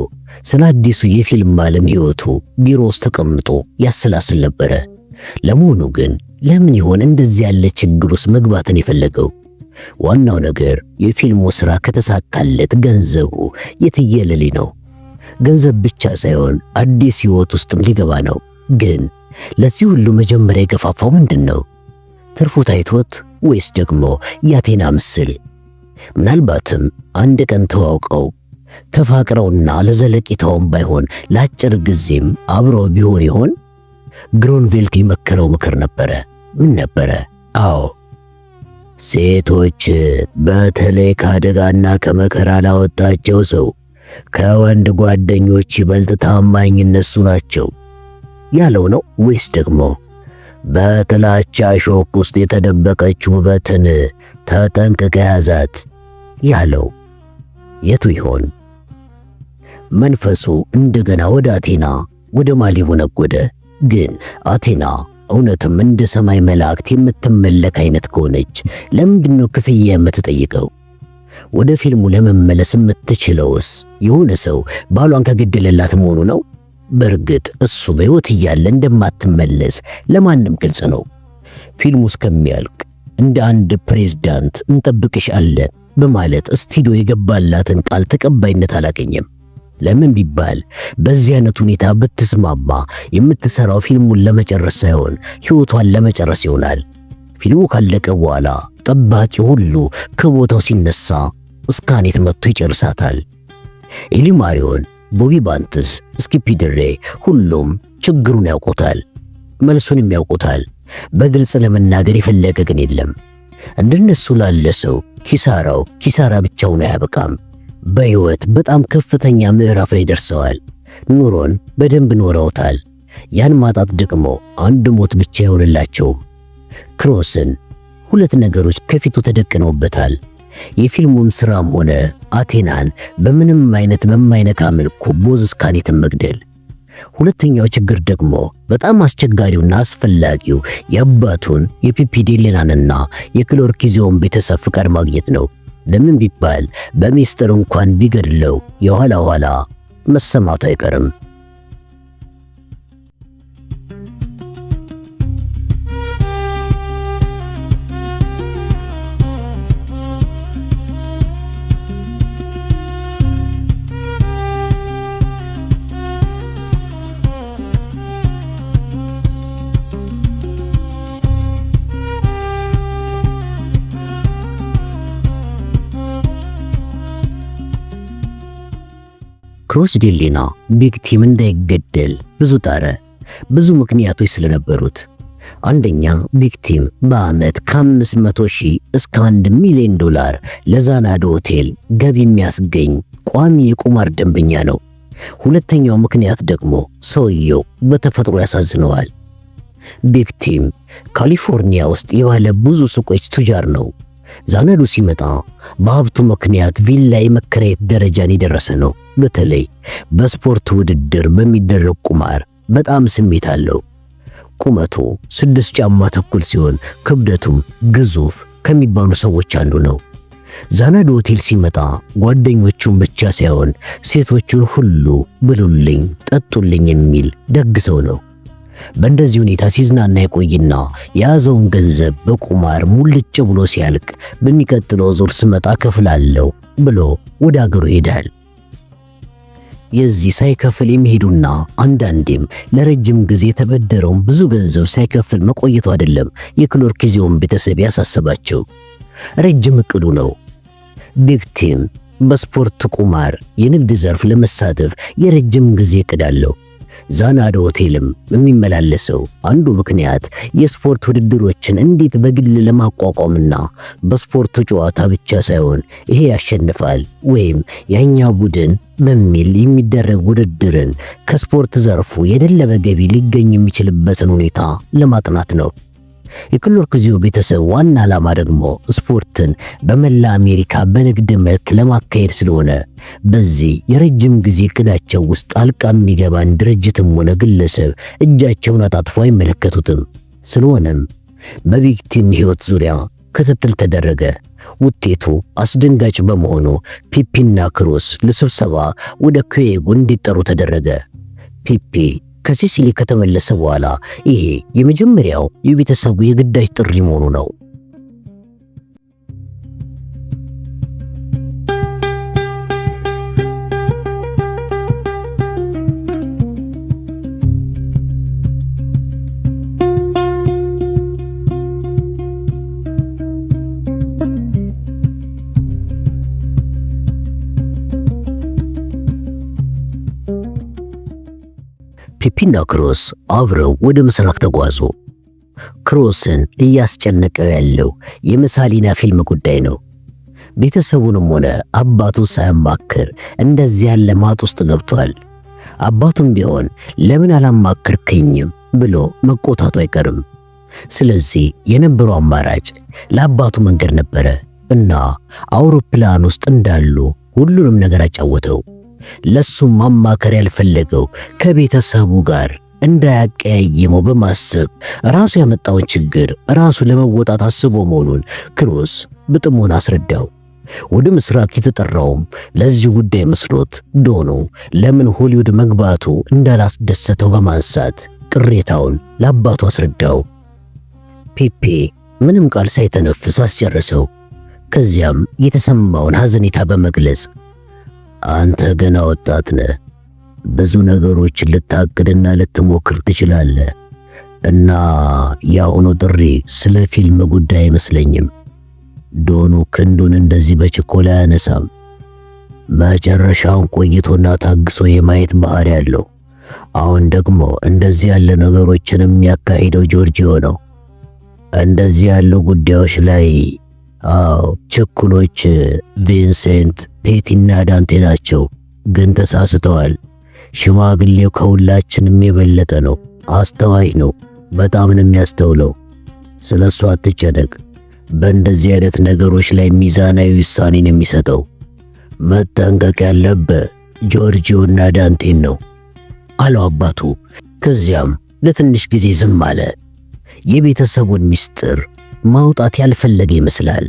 ስለ አዲሱ የፊልም ዓለም ሕይወቱ ቢሮ ውስጥ ተቀምጦ ያሰላስል ነበረ። ለመሆኑ ግን ለምን ይሆን እንደዚህ ያለ ችግር ውስጥ መግባትን የፈለገው? ዋናው ነገር የፊልሙ ሥራ ከተሳካለት ገንዘቡ የትየለሌ ነው። ገንዘብ ብቻ ሳይሆን አዲስ ሕይወት ውስጥም ሊገባ ነው። ግን ለዚህ ሁሉ መጀመሪያ የገፋፋው ምንድን ነው? ትርፉ ታይቶት ወይስ ደግሞ የአቴና ምስል? ምናልባትም አንድ ቀን ተዋውቀው ተፋቅረውና ለዘለቂታውም ባይሆን ለአጭር ጊዜም አብረው ቢሆን ይሆን? ግሮንቬልት የመከረው ምክር ነበረ። ምን ነበረ? አዎ ሴቶች በተለይ ከአደጋና ከመከራ ላወጣቸው ሰው ከወንድ ጓደኞች ይበልጥ ታማኝ እነሱ ናቸው ያለው ነው? ወይስ ደግሞ በጥላቻ ሾክ ውስጥ የተደበቀች ውበትን ተጠንቅቀ ያዛት ያለው? የቱ ይሆን? መንፈሱ እንደገና ወደ አቴና ወደ ማሊቡ ነጎደ። ግን አቴና እውነትም እንደ ሰማይ መላእክት የምትመለክ አይነት ከሆነች ለምንድነው ክፍያ የምትጠይቀው? ወደ ፊልሙ ለመመለስ የምትችለውስ የሆነ ሰው ባሏን ከገደለላት መሆኑ ነው። በእርግጥ እሱ በሕይወት እያለ እንደማትመለስ ለማንም ግልጽ ነው። ፊልሙ እስከሚያልቅ እንደ አንድ ፕሬዝዳንት እንጠብቅሻለን በማለት ስቱዲዮ የገባላትን ቃል ተቀባይነት አላገኘም። ለምን ቢባል በዚህ አይነት ሁኔታ ብትስማማ የምትሰራው ፊልሙን ለመጨረስ ሳይሆን ሕይወቷን ለመጨረስ ይሆናል። ፊልሙ ካለቀ በኋላ ጠባቂ ሁሉ ከቦታው ሲነሳ ስካኔት መጥቶ ይጨርሳታል። ኤሊ ማሪዮን፣ ቦቢ ባንትስ፣ ስኪፒ ድሬ ሁሉም ችግሩን ያውቁታል፣ መልሱንም ያውቁታል። በግልጽ ለመናገር የፈለገ ግን የለም። እንደነሱ ላለ ሰው ኪሳራው ኪሳራ ብቻውን አያበቃም። በሕይወት በጣም ከፍተኛ ምዕራፍ ላይ ደርሰዋል። ኑሮን በደንብ ኖረውታል። ያን ማጣት ደግሞ አንድ ሞት ብቻ ይሆንላቸውም። ክሮስን ሁለት ነገሮች ከፊቱ ተደቅነውበታል። የፊልሙም ሥራም ሆነ አቴናን በምንም አይነት በማይነካ መልኩ ቦዝ ስካኔትን መግደል። ሁለተኛው ችግር ደግሞ በጣም አስቸጋሪውና አስፈላጊው የአባቱን የፒፒ ዴሌናንና የክሎርኪዚዮን ቤተሰብ ፍቃድ ማግኘት ነው። ለምን ቢባል በሚስጥር እንኳን ቢገድለው የኋላ ኋላ መሰማቱ አይቀርም። ክሮስ ዴሌና ቢግ ቲም እንዳይገደል ብዙ ጣረ። ብዙ ምክንያቶች ስለነበሩት፣ አንደኛ ቢግ ቲም በዓመት ከ500,000 እስከ $1 ሚሊዮን ለዛናዶ ሆቴል ገቢ የሚያስገኝ ቋሚ የቁማር ደንበኛ ነው። ሁለተኛው ምክንያት ደግሞ ሰውየው በተፈጥሮ ያሳዝነዋል። ቢግ ቲም ካሊፎርኒያ ውስጥ የባለ ብዙ ሱቆች ቱጃር ነው። ዛናዶ ሲመጣ በሀብቱ ምክንያት ቪላ የመከራየት ደረጃን የደረሰ ነው። በተለይ በስፖርት ውድድር በሚደረግ ቁማር በጣም ስሜት አለው። ቁመቱ 6 ጫማ ተኩል ሲሆን ክብደቱም ግዙፍ ከሚባሉ ሰዎች አንዱ ነው። ዛናዶ ሆቴል ሲመጣ ጓደኞቹን ብቻ ሳይሆን ሴቶቹን ሁሉ ብሉልኝ፣ ጠጡልኝ የሚል ደግ ሰው ነው። በእንደዚህ ሁኔታ ሲዝናና የቆይና የያዘውን ገንዘብ በቁማር ሙልጭ ብሎ ሲያልቅ በሚቀጥለው ዙር ስመጣ ከፍላለሁ ብሎ ወደ አገሩ ይሄዳል። የዚህ ሳይከፍል የሚሄዱና አንዳንዴም ለረጅም ጊዜ የተበደረውን ብዙ ገንዘብ ሳይከፍል መቆየቱ አይደለም የክሎርኪዚዮን ቤተሰብ ያሳሰባቸው፣ ረጅም እቅዱ ነው። ቢግ ቲም በስፖርት ቁማር የንግድ ዘርፍ ለመሳተፍ የረጅም ጊዜ እቅድ አለው። ዛናዶ ሆቴልም የሚመላለሰው አንዱ ምክንያት የስፖርት ውድድሮችን እንዴት በግል ለማቋቋምና በስፖርቱ ጨዋታ ብቻ ሳይሆን ይሄ ያሸንፋል ወይም ያኛው ቡድን በሚል የሚደረግ ውድድርን ከስፖርት ዘርፉ የደለበ ገቢ ሊገኝ የሚችልበትን ሁኔታ ለማጥናት ነው። የክሎርኪዚዮ ቤተሰብ ዋና ዓላማ ደግሞ ስፖርትን በመላ አሜሪካ በንግድ መልክ ለማካሄድ ስለሆነ በዚህ የረጅም ጊዜ እቅዳቸው ውስጥ ጣልቃ የሚገባን ድርጅትም ሆነ ግለሰብ እጃቸውን አጣጥፈው አይመለከቱትም። ስለሆነም በቢግ ቲም ሕይወት ዙሪያ ክትትል ተደረገ። ውጤቱ አስደንጋጭ በመሆኑ ፒፒና ክሮስ ለስብሰባ ወደ ኩዌጎ እንዲጠሩ ተደረገ። ፒፒ ከሲሲሊ ከተመለሰ በኋላ ይሄ የመጀመሪያው የቤተሰቡ የግዳጅ ጥሪ መሆኑ ነው። ፒፒና ክሮስ አብረው ወደ ምስራቅ ተጓዙ። ክሮስን እያስጨነቀው ያለው የመሳሊና ፊልም ጉዳይ ነው። ቤተሰቡንም ሆነ አባቱ ሳያማክር እንደዚህ ያለ ማጥ ውስጥ ገብቷል። አባቱም ቢሆን ለምን አላማከርከኝም ብሎ መቆጣቱ አይቀርም። ስለዚህ የነበረው አማራጭ ለአባቱ መንገድ ነበረ እና አውሮፕላን ውስጥ እንዳሉ ሁሉንም ነገር አጫወተው። ለሱም ማማከር ያልፈለገው ከቤተሰቡ ጋር እንዳያቀያየመው በማሰብ ራሱ ያመጣውን ችግር ራሱ ለመወጣት አስቦ መሆኑን ክሮስ በጥሞና አስረዳው። ወደ ምስራቅ የተጠራውም ለዚህ ጉዳይ መስሎት ዶኖ ለምን ሆሊውድ መግባቱ እንዳላስደሰተው በማንሳት ቅሬታውን ለአባቱ አስረዳው። ፒፒ ምንም ቃል ሳይተነፍስ አስጨረሰው። ከዚያም የተሰማውን ሐዘኔታ በመግለጽ አንተ ገና ወጣት ነህ፣ ብዙ ነገሮችን ልታቅድና ልትሞክር ትችላለህ እና የአሁኑ ጥሪ ስለ ፊልም ጉዳይ አይመስለኝም። ዶኑ ክንዱን እንደዚህ በችኮላ አያነሳም። መጨረሻውን ቆይቶና ታግሶ የማየት ባህሪ ያለው። አሁን ደግሞ እንደዚህ ያለ ነገሮችን የሚያካሂደው ጆርጂዮ ነው። እንደዚህ ያሉ ጉዳዮች ላይ ችኩሎች ቪንሴንት፣ ፔቲና ዳንቴ ናቸው። ግን ተሳስተዋል። ሽማግሌው ከሁላችንም የበለጠ ነው። አስተዋይ ነው። በጣም ነው የሚያስተውለው። ስለሱ አትጨነቅ። በእንደዚህ አይነት ነገሮች ላይ ሚዛናዊ ውሳኔን የሚሰጠው። መጠንቀቅ ያለብህ ጆርጂዮና ዳንቴን ነው አለው አባቱ። ከዚያም ለትንሽ ጊዜ ዝም አለ። የቤተሰቡን ምስጢር ማውጣት ያልፈለገ ይመስላል።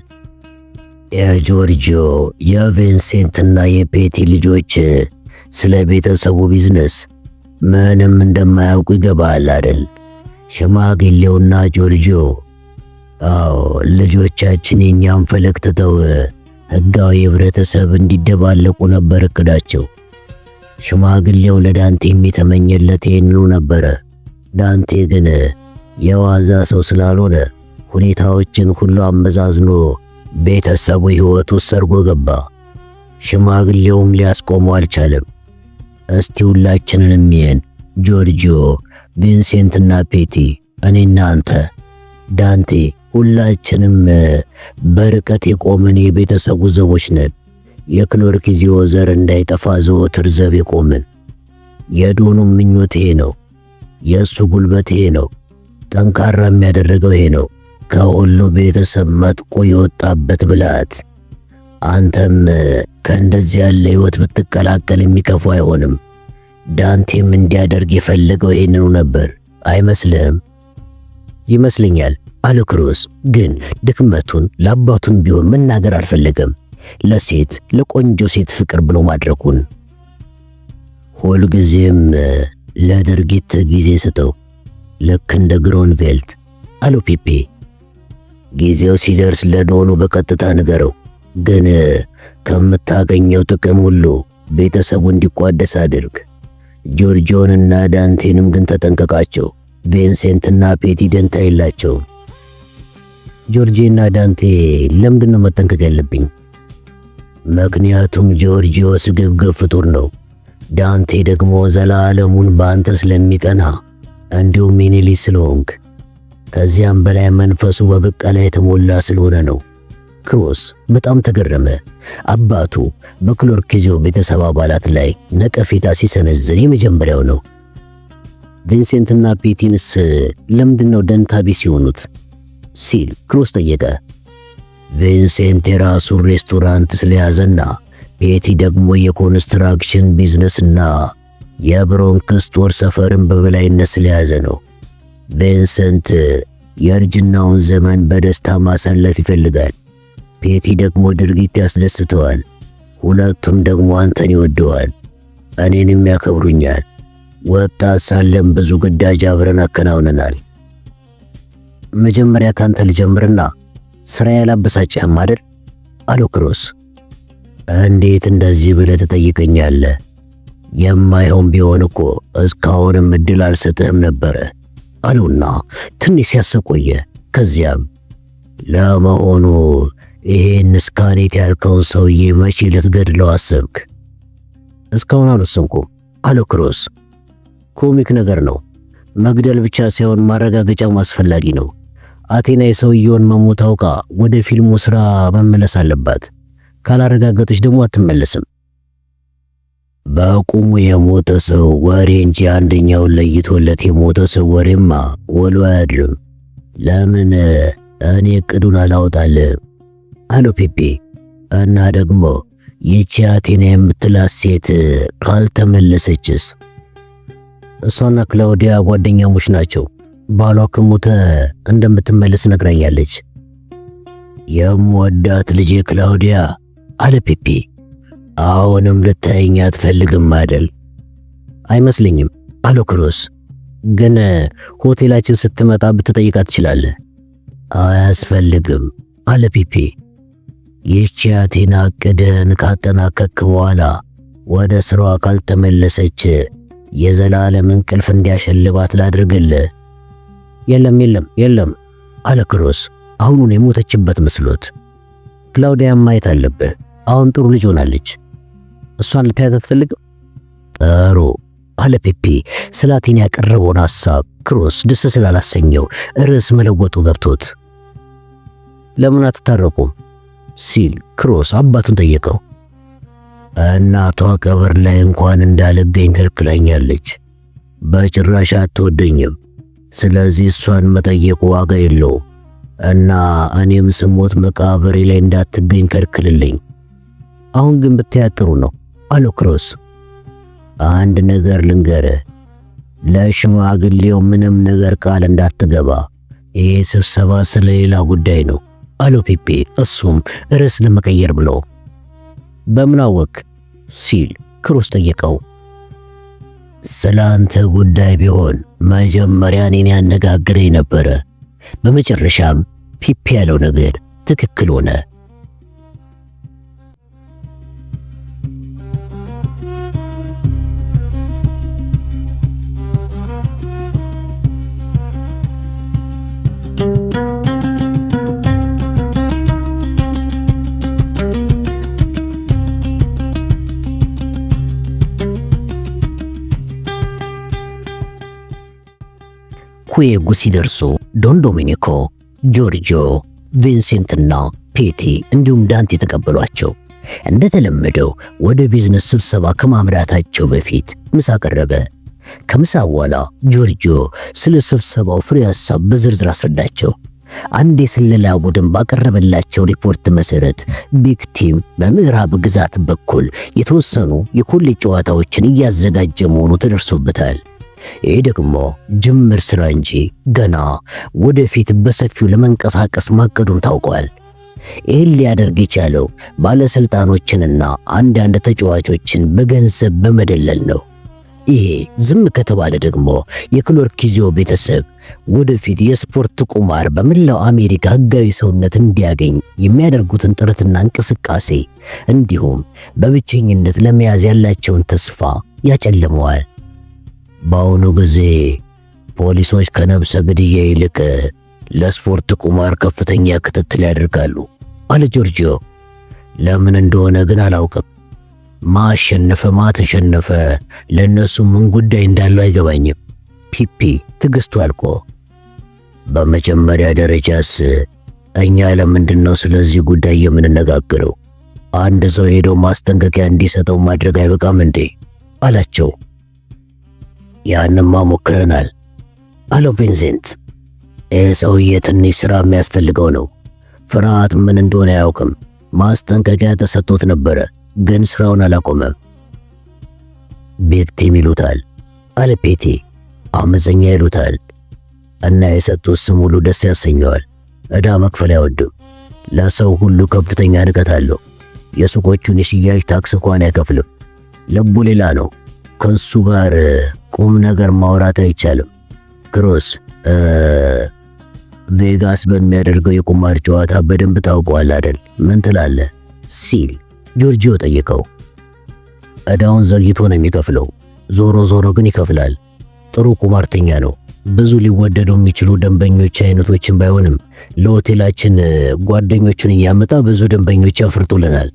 የጆርጂዮ የቪንሴንትና የፔቲ ልጆች ስለ ቤተሰቡ ቢዝነስ ምንም እንደማያውቁ ይገባል አይደል? ሽማግሌውና ጆርጂዮ ልጆቻችን የኛን ፈለግ ትተው ሕጋዊ ህብረተሰብ እንዲደባለቁ ነበር እቅዳቸው። ሽማግሌው ለዳንቴም የተመኘለት ይህንኑ ነበረ። ዳንቴ ግን የዋዛ ሰው ስላልሆነ ሁኔታዎችን ሁሉ አመዛዝኖ ቤተሰቡ ሕይወቱ ሰርጎ ገባ። ሽማግሌውም ሊያስቆመው አልቻለም። እስቲ ሁላችንን እንየን፣ ጆርጂዮ፣ ቪንሴንትና ፔቲ፣ እኔና አንተ፣ ዳንቴ፣ ሁላችንም በርቀት የቆምን የቤተሰቡ ዘቦች ነን። የክሎርኪዚዮ ዘር እንዳይጠፋ ዘወትር ዘብ የቆምን። የዶኑም ምኞት ይሄ ነው። የእሱ ጉልበት ይሄ ነው። ጠንካራ የሚያደረገው ይሄ ነው። ከሁሉ ቤተሰብ መጥቆ የወጣበት ብልሃት። አንተም ከእንደዚህ ያለ ሕይወት ብትቀላቀል የሚከፉ አይሆንም። ዳንቴም እንዲያደርግ የፈለገው ይህንኑ ነበር አይመስልህም? ይመስለኛል አለ ክሮስ። ግን ድክመቱን ለአባቱም ቢሆን መናገር አልፈለገም። ለቆንጆ ሴት ፍቅር ብሎ ማድረጉን። ሁልጊዜም ለድርጊት ጊዜ ስጠው፣ ልክ እንደ ግሮንቬልት አለው ፒፒ። ጊዜው ሲደርስ ለዶኑ በቀጥታ ንገረው፣ ግን ከምታገኘው ጥቅም ሁሉ ቤተሰቡ እንዲቋደስ አድርግ። ጆርጂዮንና ዳንቴንም ግን ተጠንቀቃቸው። ቪንሴንትና ፔቲ ደንታ የላቸውም። ጆርጂና ዳንቴ ለምንድን ነው መጠንቀቅ ያለብኝ? ምክንያቱም ጆርጂዮ ስግብግብ ፍጡር ነው። ዳንቴ ደግሞ ዘላለሙን በአንተ ስለሚቀና እንዲሁም የኔ ልጅ ስለሆንክ፣ ከዚያም በላይ መንፈሱ በብቀላ የተሞላ ስለሆነ ነው። ክሮስ በጣም ተገረመ። አባቱ በክሎርኪዚዮ ቤተሰብ አባላት ላይ ነቀፌታ ሲሰነዝር የመጀመሪያው ነው። ቪንሴንትና ፔቲንስ ለምንድነው ደንታ ቢስ የሆኑት ሲል ክሮስ ጠየቀ። ቪንሴንት የራሱን ሬስቶራንት ስለያዘና ፔቲ ደግሞ የኮንስትራክሽን ቢዝነስና የብሮንክስ ጦር ሰፈርን በበላይነት ስለያዘ ነው። ቪንሰንት የእርጅናውን ዘመን በደስታ ማሳለፍ ይፈልጋል። ፔቲ ደግሞ ድርጊት ያስደስተዋል። ሁለቱም ደግሞ አንተን ይወደዋል፣ እኔንም ያከብሩኛል። ወጣት ሳለን ብዙ ግዳጅ አብረን አከናውነናል። መጀመሪያ ካንተ ልጀምርና ስራ ያላበሳጭህም አይደል? አለው ክሮስ። እንዴት እንደዚህ ብለህ ትጠይቀኛለህ? የማይሆን ቢሆን እኮ እስካሁንም እድል አልሰጥህም ነበረ አለውና ትንሽ ሲያሰቆየ ከዚያም ለመሆኑ ይሄን ስካኔት ያልከውን ሰውዬ መቼ ልትገድለው አሰብክ? እስካሁን አልወሰንኩም አለው ክሮስ። ኮሚክ ነገር ነው። መግደል ብቻ ሳይሆን ማረጋገጫም አስፈላጊ ነው። አቴና የሰውየውን መሞት አውቃ ወደ ፊልሙ ስራ መመለስ አለባት። ካላረጋገጠች ደግሞ አትመለስም። በቁሙ የሞተ ሰው ወሬ እንጂ አንደኛውን ለይቶለት የሞተ ሰው ወሬማ ውሎ አያድርም። ለምን እኔ እቅዱን አላወጣልህም? አለው ፔፔ። እና ደግሞ ይቺ አቴና የምትላት ሴት ካልተመለሰችስ? እሷና ክላውዲያ ጓደኛሞች ናቸው። ባሏ ከሞተ እንደምትመለስ ነግራኛለች። የምወዳት ልጄ ክላውዲያ አለ ፔፔ። አሁንም ልታየኝ አትፈልግም አይደል? አይመስለኝም አለው ክሮስ። ግን ሆቴላችን ስትመጣ ብትጠይቃት ትችላለህ። አያስፈልግም አለ ፔፔ። ይህች አቴና እቅድህን ካጠናቀቅክ በኋላ ወደ ስራዋ ካልተመለሰች የዘላለም እንቅልፍ እንዲያሸልባት ላድርግልህ። የለም አለ ክሮስ አሁኑን የሞተችበት መስሎት። ክላውዲያን ማየት አለብህ። አሁን ጥሩ ልጅ ሆናለች። እሷን ልታያት አትፈልግም? ጥሩ አለ ፔፔ። ስለ አቴና ያቀረበውን ሐሳብ ክሮስ ደስ ስላላሰኘው ርዕስ መለወጡ ገብቶት ለምን አትታረቁም ሲል ክሮስ አባቱን ጠየቀው። እናቷ ቀብር ላይ እንኳን እንዳልገኝ ከልክላኛለች። በጭራሽ አትወደኝም። ስለዚህ እሷን መጠየቁ ዋጋ የለውም እና እኔም ስሞት መቃብሬ ላይ እንዳትገኝ ከልክልልኝ። አሁን ግን ብታያት ጥሩ ነው አለው ክሮስ። አንድ ነገር ልንገርህ፣ ለሽማግሌው ምንም ነገር ቃል እንዳትገባ። ይሄ ስብሰባ ስለሌላ ጉዳይ ነው አለው ፔፔ። እሱም ርዕስ ለመቀየር ብሎ በምን አወቅ ሲል ክሮስ ጠየቀው። ስላንተ ጉዳይ ቢሆን መጀመሪያ እኔን ያነጋግረኝ ነበረ። በመጨረሻም ፔፔ ያለው ነገር ትክክል ሆነ። ኩዌጉ ሲደርሱ ዶን ዶሚኒኮ፣ ጆርጂዮ፣ ቪንሴንትና ፔቲ እንዲሁም ዳንቴ ተቀበሏቸው። እንደተለመደው ወደ ቢዝነስ ስብሰባ ከማምራታቸው በፊት ምሳ ቀረበ። ከምሳ በኋላ ጆርጂዮ ስለ ስብሰባው ፍሬ ሐሳብ በዝርዝር አስረዳቸው። አንድ የስለላ ቡድን ባቀረበላቸው ሪፖርት መሰረት ቢግ ቲም በምዕራብ ግዛት በኩል የተወሰኑ የኮሌጅ ጨዋታዎችን እያዘጋጀ መሆኑ ተደርሶበታል። ይህ ደግሞ ጅምር ስራ እንጂ ገና ወደፊት በሰፊው ለመንቀሳቀስ ማቀዱን ታውቋል። ይህን ሊያደርግ የቻለው ባለስልጣኖችንና አንዳንድ ተጫዋቾችን በገንዘብ በመደለል ነው። ይሄ ዝም ከተባለ ደግሞ የክሎርኪዚዮ ቤተሰብ ወደፊት የስፖርት ቁማር በመላው አሜሪካ ሕጋዊ ሰውነት እንዲያገኝ የሚያደርጉትን ጥረትና እንቅስቃሴ እንዲሁም በብቸኝነት ለመያዝ ያላቸውን ተስፋ ያጨልመዋል። በአሁኑ ጊዜ ፖሊሶች ከነብሰ ግድያ ይልቅ ለስፖርት ቁማር ከፍተኛ ክትትል ያደርጋሉ አለ ጆርጂዮ። ለምን እንደሆነ ግን አላውቅም። ማሸነፈ ማተሸነፈ ለነሱ ምን ጉዳይ እንዳለው አይገባኝም። ፒፒ ትግስቱ አልቆ፣ በመጀመሪያ ደረጃስ እኛ ለምንድነው ስለዚህ ጉዳይ የምንነጋገረው? አንድ ሰው ሄዶ ማስጠንቀቂያ እንዲሰጠው ማድረግ አይበቃም እንዴ አላቸው። ያንማ ሞክረናል አለው ቪንሴንት። ሰውዬ ትንሽ ስራ የሚያስፈልገው ነው። ፍርሃት ምን እንደሆነ አያውቅም። ማስጠንቀቂያ ተሰጥቶት ነበረ ግን ስራውን አላቆመም። ቢግ ቲም ይሉታል አለ ፔቲ። አመፀኛ ይሉታል እና የሰጡት ስም ሁሉ ደስ ያሰኘዋል። ዕዳ መክፈል አይወድም። ለሰው ሁሉ ከፍተኛ ንቀት አለው። የሱቆቹን የሽያጭ ታክስ እንኳን አይከፍልም። ልቡ ሌላ ነው። ከሱ ጋር ቁም ነገር ማውራት አይቻልም። ክሮስ ቬጋስ በሚያደርገው የቁማር ጨዋታ በደንብ ታውቀዋል አይደል? ምን ትላለህ? ሲል ጆርጂዮ ጠየቀው። ዕዳውን ዘግይቶ ነው የሚከፍለው። ዞሮ ዞሮ ግን ይከፍላል። ጥሩ ቁማርተኛ ነው። ብዙ ሊወደዱ የሚችሉ ደንበኞች አይነቶችን ባይሆንም ለሆቴላችን ጓደኞቹን እያመጣ ብዙ ደንበኞች ያፍርጡልናል።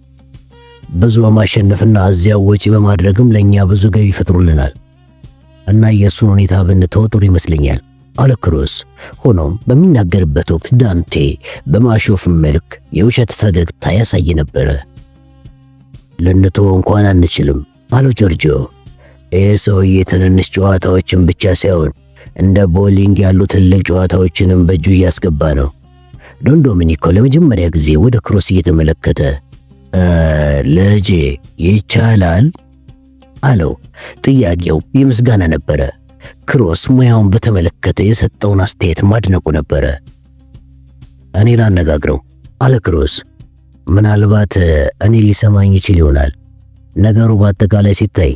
ብዙ በማሸነፍና እዚያው ወጪ በማድረግም ለኛ ብዙ ገቢ ይፈጥሩልናል እና የእሱን ሁኔታ ብንተው ጥሩ ይመስለኛል አለ ክሮስ። ሆኖም በሚናገርበት ወቅት ዳንቴ በማሾፍ መልክ የውሸት ፈገግታ ያሳይ ነበረ። ልንተው እንኳን አንችልም አለው ጆርጂዮ። ይህ ሰውዬ ትንንሽ ጨዋታዎችን ብቻ ሳይሆን እንደ ቦሊንግ ያሉ ትልቅ ጨዋታዎችንም በእጁ እያስገባ ነው። ዶን ዶሚኒኮ ለመጀመሪያ ጊዜ ወደ ክሮስ እየተመለከተ ልጄ ይቻላል አለው። ጥያቄው የምስጋና ነበረ። ክሮስ ሙያውን በተመለከተ የሰጠውን አስተያየት ማድነቁ ነበረ። እኔ ላነጋግረው አለ ክሮስ። ምናልባት እኔ ሊሰማኝ ይችል ይሆናል። ነገሩ በአጠቃላይ ሲታይ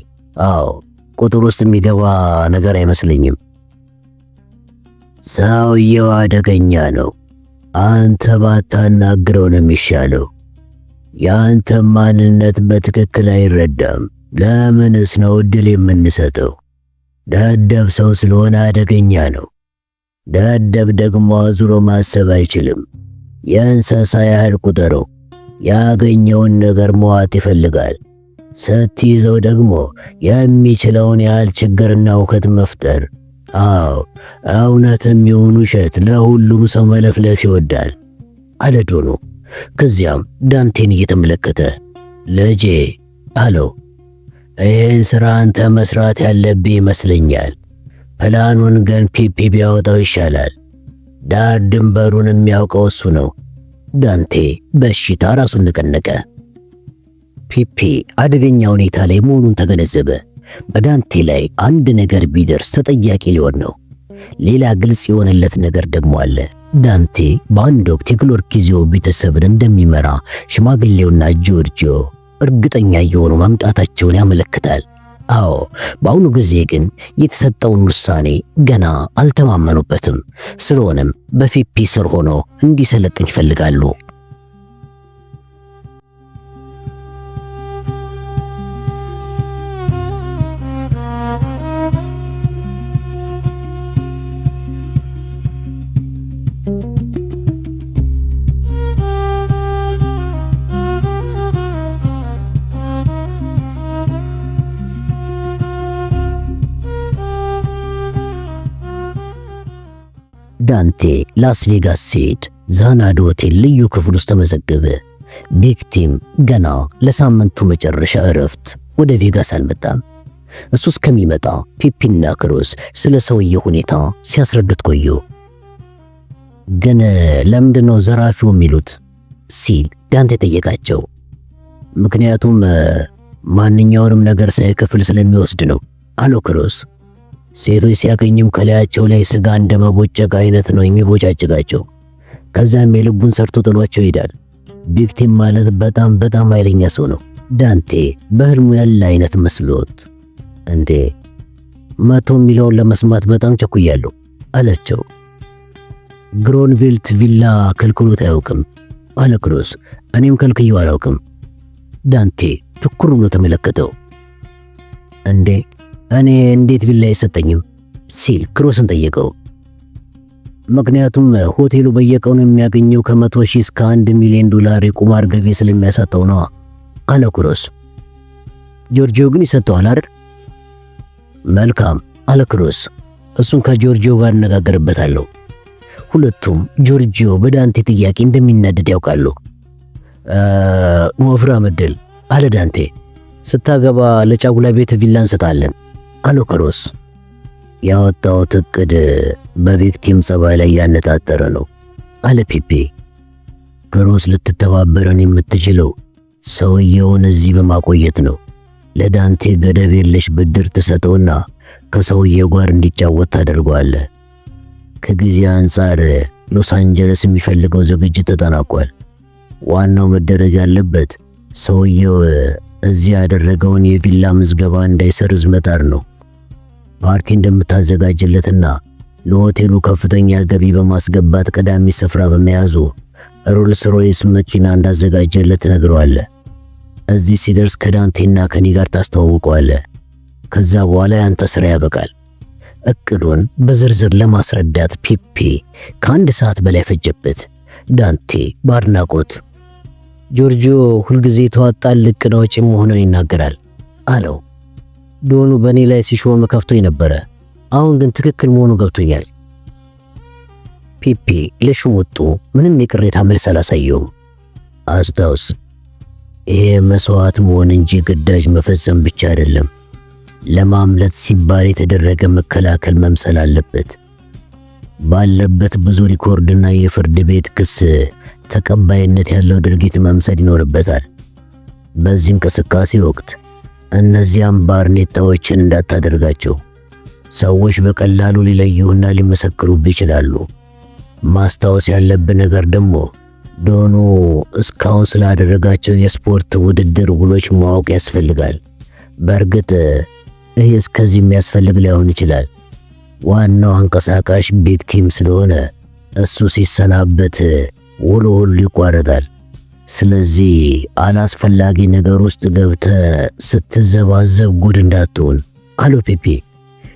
ቁጥር ውስጥ የሚገባ ነገር አይመስለኝም። ሰውየው አደገኛ ነው። አንተ ባታናግረው ነው የሚሻለው። የአንተ ማንነት በትክክል አይረዳም። ለምንስ ነው እድል የምንሰጠው? ደደብ ሰው ስለሆነ አደገኛ ነው። ደደብ ደግሞ አዙሮ ማሰብ አይችልም። የእንስሳ ያህል ቁጠረው። ያገኘውን ነገር መዋጥ ይፈልጋል። ስትይዘው ደግሞ የሚችለውን ያህል ችግርና እውከት መፍጠር። እውነትም ይሁን ውሸት ለሁሉም ሰው መለፍለፍ ይወዳል አለ ዶኖ። ከዚያም ዳንቴን እየተመለከተ ልጄ አለው፣ ይህን ሥራ አንተ መስራት ያለብህ ይመስለኛል። ፕላኑን ግን ፒፒ ቢያወጣው ይሻላል። ዳር ድንበሩን የሚያውቀው እሱ ነው። ዳንቴ በእሽታ ራሱን ነቀነቀ። ፒፒ አደገኛ ሁኔታ ላይ መሆኑን ተገነዘበ። በዳንቴ ላይ አንድ ነገር ቢደርስ ተጠያቂ ሊሆን ነው። ሌላ ግልጽ የሆነለት ነገር ደግሞ አለ። ዳንቴ በአንድ ወቅት የክሎርኪዚዮ ቤተሰብን እንደሚመራ ሽማግሌውና ጆርጂዮ እርግጠኛ የሆኑ ማምጣታቸውን ያመለክታል። በአሁኑ ጊዜ ግን የተሰጠውን ውሳኔ ገና አልተማመኑበትም። ስለሆነም በፒፒ ስር ሆኖ እንዲሰለጥን ይፈልጋሉ። ዳንቴ ላስ ቬጋስ ሲሄድ ዛናዶ ሆቴል ልዩ ክፍል ውስጥ ተመዘገበ። ቪክቲም ገና ለሳምንቱ መጨረሻ እረፍት ወደ ቬጋስ አልመጣም። እሱ እስከሚመጣ ፒፒና ክሮስ ስለ ሰውየው ሁኔታ ሲያስረዱት ቆዩ። ግን ለምንድነው ዘራፊው የሚሉት ሲል ዳንቴ ጠየቃቸው። ምክንያቱም ማንኛውንም ነገር ሳይከፍል ስለሚወስድ ነው አለው ክሮስ። ሴቶች ሲያገኙም ከላያቸው ላይ ስጋ እንደመቦጨቅ አይነት ነው የሚቦጫጭቃቸው። ከዛም የልቡን ሰርቶ ጥሏቸው ይሄዳል። ቪክቲም ማለት በጣም ኃይለኛ ሰው ነው። ዳንቴ በህልሙ ያለ አይነት መስሎት እንዴ 100 ሚሊዮን ለመስማት በጣም ቸኩያለሁ አላቸው። ግሮንቪልት ቪላ ከልክሎት አያውቅም አለ ክሮስ። እኔም ከልክየው አላውቅም። ዳንቴ ትኩር ብሎ ተመለከተው። እንዴ እኔ እንዴት ቪላ አይሰጠኝም ሲል ክሮስን ጠየቀው። ምክንያቱም ሆቴሉ በየቀኑ የሚያገኘው ከ100,000 እስከ 1 ሚሊዮን ዶላር የቁማር ገቢ ስለሚያሳጣው ነው አለ ክሮስ። ጆርጂዮ ግን ይሰጠዋል አይደል? መልካም አለ ክሮስ። እሱን ከጆርጂዮ ጋር እነጋገርበታለሁ። ሁለቱም ጆርጂዮ በዳንቴ ጥያቄ እንደሚናደድ ያውቃሉ። ወፍራም ዕድል አለ ዳንቴ። ስታገባ ለጫጉላ ቤት ቪላ እንሰጣለን አለ ክሮስ። ያወጣው እቅድ በቪክቲም ጸባይ ላይ ያነጣጠረ ነው አለ ፒፒ። ክሮስ ልትተባበረን የምትችለው ሰውየውን እዚህ በማቆየት ነው። ለዳንቴ ገደብ የለሽ ብድር ትሰጠውና ከሰውየው ጋር እንዲጫወት ታደርገዋለህ። ከጊዜ አንጻር ሎስ አንጀለስ የሚፈልገው ዝግጅት ተጠናቋል። ዋናው መደረግ ያለበት ሰውየው እዚያ ያደረገውን የቪላ ምዝገባ እንዳይሰርዝ መጣር ነው። ፓርቲ እንደምታዘጋጅለትና ለሆቴሉ ከፍተኛ ገቢ በማስገባት ቀዳሚ ስፍራ በመያዙ ሮልስ ሮይስ መኪና እንዳዘጋጀለት ነግረዋለህ። እዚህ ሲደርስ ከዳንቴና ከኔ ጋር ታስተዋውቀዋለህ። ከዛ በኋላ ያንተ ስራ ያበቃል። እቅዱን በዝርዝር ለማስረዳት ፒፒ ከአንድ ሰዓት በላይ ፈጀበት። ዳንቴ በአድናቆት ጆርጂዮ ሁልጊዜ የተዋጣል እቅድ አውጪ መሆኑን ይናገራል አለው። ዶኑ በእኔ ላይ ሲሾም ከፍቶኝ ነበረ። አሁን ግን ትክክል መሆኑ ገብቶኛል። ፒፒ ለሹሙጡ ምንም የቅሬታ መልስ አላሳየውም። አስታውስ፣ ይሄ መስዋዕት መሆን እንጂ ግዳጅ መፈጸም ብቻ አይደለም። ለማምለጥ ሲባል የተደረገ መከላከል መምሰል አለበት። ባለበት ብዙ ሪኮርድና የፍርድ ቤት ክስ ተቀባይነት ያለው ድርጊት መምሰል ይኖርበታል። በዚህ እንቅስቃሴ ወቅት እነዚያም ባርኔጣዎችን እንዳታደርጋቸው። ሰዎች በቀላሉ ሊለዩና ሊመሰክሩብህ ይችላሉ። ማስታወስ ያለብህ ነገር ደግሞ ዶኑ እስካሁን ስላደረጋቸው የስፖርት ውድድር ውሎች ማወቅ ያስፈልጋል። በእርግጥ ይህ እስከዚህ የሚያስፈልግ ላይሆን ይችላል። ዋናው አንቀሳቃሽ ቢግ ቲም ስለሆነ እሱ ሲሰናበት ውሎ ሁሉ ይቋረጣል። ስለዚህ አላስፈላጊ ነገር ውስጥ ገብተህ ስትዘባዘብ ጉድ እንዳትሆን አለው ፒፒ።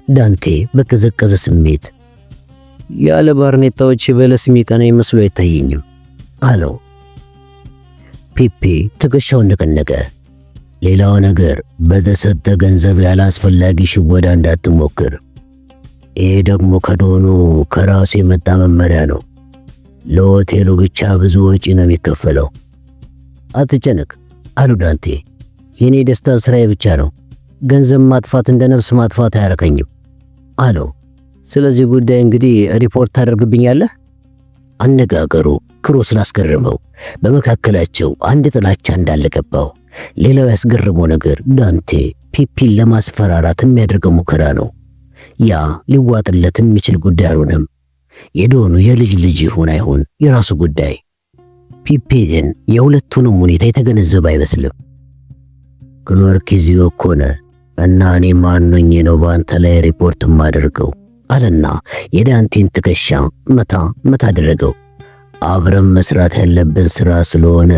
ዳንቴ በቀዘቀዘ ስሜት ያለ ባርኔጣዎች በለስ የሚቀና መስሎ አይታየኝም አለው። ፒፒ ትከሻውን ነቀነቀ። ሌላው ነገር በተሰጠ ገንዘብ ያለ አስፈላጊ ሽወዳ እንዳትሞክር። ይሄ ደግሞ ከዶኑ ከራሱ የመጣ መመሪያ ነው። ለሆቴሉ ብቻ ብዙ ወጪ ነው የሚከፈለው። አትጨነቅ አሉ ዳንቴ። የኔ ደስታ ስራዬ ብቻ ነው። ገንዘብ ማጥፋት እንደ ነፍስ ማጥፋት አያረከኝም አለው። ስለዚህ ጉዳይ እንግዲህ ሪፖርት ታደርግብኛለህ? አነጋገሩ ክሮስን አስገረመው። በመካከላቸው አንድ ጥላቻ እንዳለ ገባው። ሌላው ያስገረመው ነገር ዳንቴ ፒፒን ለማስፈራራት የሚያደርገው ሙከራ ነው። ያ ሊዋጥለት የሚችል ጉዳይ አልሆነም። የዶኑ የልጅ ልጅ ይሁን አይሁን የራሱ ጉዳይ። ፒፒ ግን የሁለቱንም ሁኔታ የተገነዘበ አይመስልም። ክሎርኪዚዮ እኮ ነህ እና እኔ ማንኝ ነው በአንተ ላይ ሪፖርት የማደርገው አለና የዳንቴን ትከሻ መታ መታ አደረገው። አብረን መስራት ያለብን ስራ ስለሆነ